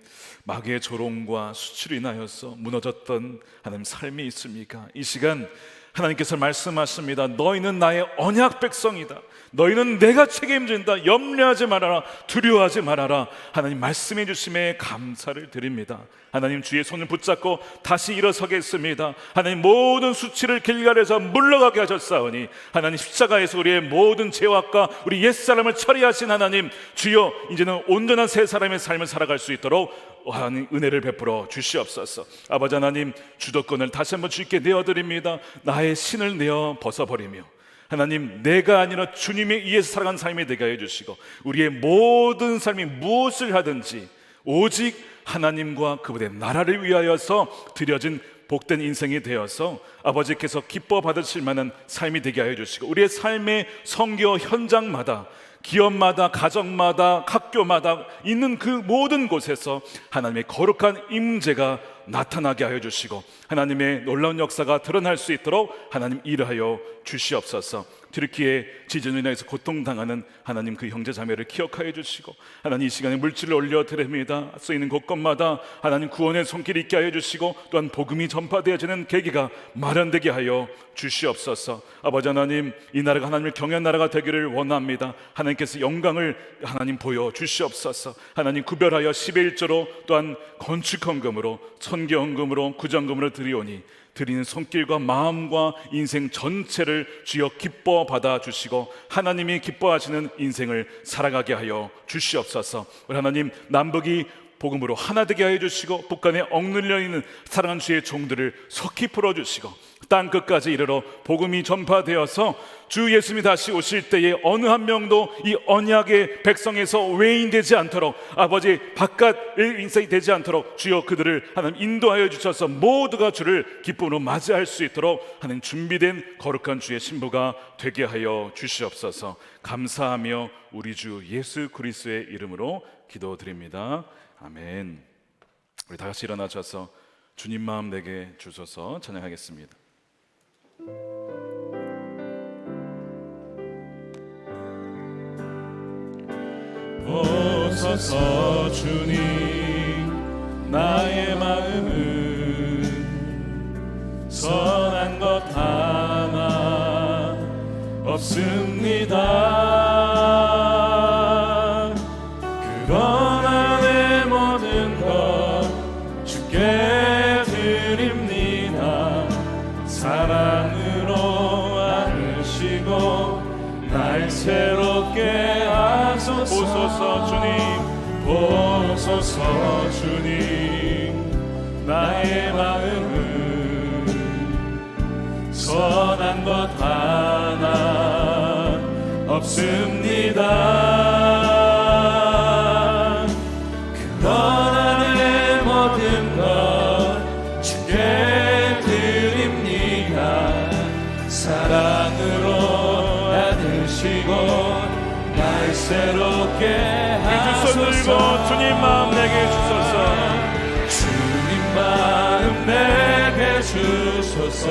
마귀의 조롱과 수치로 인하여서 무너졌던 하나님 삶이 있습니까? 이 시간 하나님께서 말씀하십니다. 너희는 나의 언약 백성이다. 너희는 내가 책임진다. 염려하지 말아라. 두려워하지 말아라. 하나님 말씀해 주심에 감사를 드립니다. 하나님 주의 손을 붙잡고 다시 일어서겠습니다. 하나님 모든 수치를 길갈에서 물러가게 하셨사오니 하나님 십자가에서 우리의 모든 죄악과 우리 옛사람을 처리하신 하나님, 주여 이제는 온전한 새 사람의 삶을 살아갈 수 있도록 하나님 은혜를 베풀어 주시옵소서. 아버지 하나님, 주도권을 다시 한번 주님께 내어드립니다. 나의 신을 내어 벗어버리며 하나님, 내가 아니라 주님에 의해서 살아가는 삶이 되게 하여 주시고 우리의 모든 삶이 무엇을 하든지 오직 하나님과 그분의 나라를 위하여서 드려진 복된 인생이 되어서 아버지께서 기뻐 받으실 만한 삶이 되게 하여 주시고 우리의 삶의 선교 현장마다, 기업마다, 가정마다, 학교마다 있는 그 모든 곳에서 하나님의 거룩한 임재가 나타나게 하여 주시고 하나님의 놀라운 역사가 드러날 수 있도록 하나님 일하여 주시옵소서. 튀르키예 지진으로 인해서 고통당하는 하나님 그 형제 자매를 기억하여 주시고 하나님 이 시간에 물질을 올려드립니다. 쓰이는 곳곳마다 하나님 구원의 손길이 있게 하여 주시고 또한 복음이 전파되어지는 계기가 마련되게 하여 주시옵소서. 아버지 하나님, 이 나라가 하나님을 경외하는 나라가 되기를 원합니다. 하나님께서 영광을 하나님 보여 주시옵소서. 하나님 구별하여 10의 1조로 또한 건축헌금으로 선교헌금으로 구정금으로 드리오니 드리는 손길과 마음과 인생 전체를 주여 기뻐 받아주시고 하나님이 기뻐하시는 인생을 살아가게 하여 주시옵소서. 우리 하나님, 남북이 복음으로 하나 되게 하여 주시고 북한에 억눌려 있는 사랑하는 주의 종들을 속히 풀어주시고 땅끝까지 이르러 복음이 전파되어서 주 예수님이 다시 오실 때에 어느 한 명도 이 언약의 백성에서 외인되지 않도록, 아버지 바깥의 인생이 되지 않도록 주여 그들을 하나님 인도하여 주셔서 모두가 주를 기쁨으로 맞이할 수 있도록 하나님 준비된 거룩한 주의 신부가 되게 하여 주시옵소서. 감사하며 우리 주 예수 그리스도의 이름으로 기도드립니다. 아멘. 우리 다 같이 일어나셔서 주님 마음 내게 주소서 찬양하겠습니다. 오소서 주님, 나의 마음은 선한 것 하나 없습니다. 그러나 내 모든 것 주께 드립니다. 사랑으로 안으시고 날 새롭게 하소서. 주님 보소서. 주님 나의 마음은 선한 것 하나 없습니다. 그러나 내 모든 것 주께 드립니다. 사랑으로 안으시고 날 새롭게 하소서. 주님 마음 내게 주소서. 주님 마음 내게 주소서.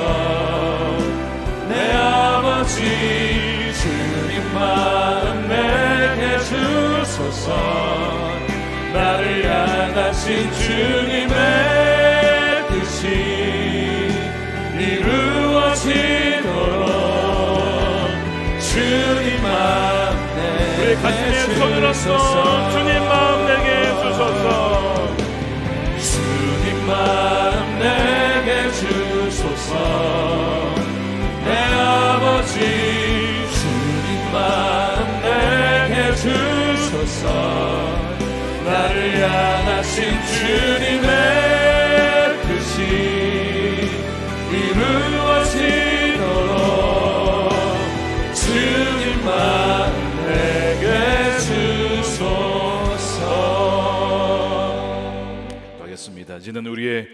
내 아버지 주님 마음 내게 주소서. 나를 향하신 주님의 뜻이 이루어지도록 주님 마음 내게 주소서. 주님 마음 내게 주소서. 주님 마음 내게 주소서. 내 아버지 주님 마음 내게 주소서. 나를 향하신 주님의 뜻이 이루어지도록 주님 마음 내게 주소서. 하겠습니다. 이제는 우리의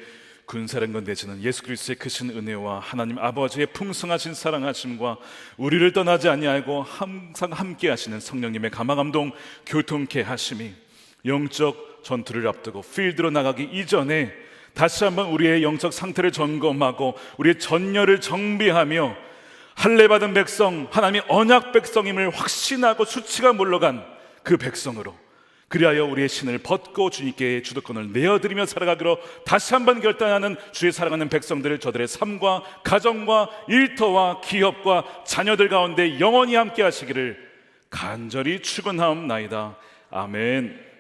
군사령관 되시는 예수 그리스도의 크신 은혜와 하나님 아버지의 풍성하신 사랑하심과 우리를 떠나지 아니하고 항상 함께 하시는 성령님의 감화감동 교통케 하심이 영적 전투를 앞두고 필드로 나가기 이전에 다시 한번 우리의 영적 상태를 점검하고 우리의 전열을 정비하며 할례받은 백성, 하나님의 언약 백성임을 확신하고 수치가 물러간 그 백성으로, 그리하여 우리의 신을 벗고 주님께 주도권을 내어드리며 살아가기로 다시 한번 결단하는 주의 사랑하는 백성들을 저들의 삶과 가정과 일터와 기업과 자녀들 가운데 영원히 함께 하시기를 간절히 축원하옵나이다. 아멘.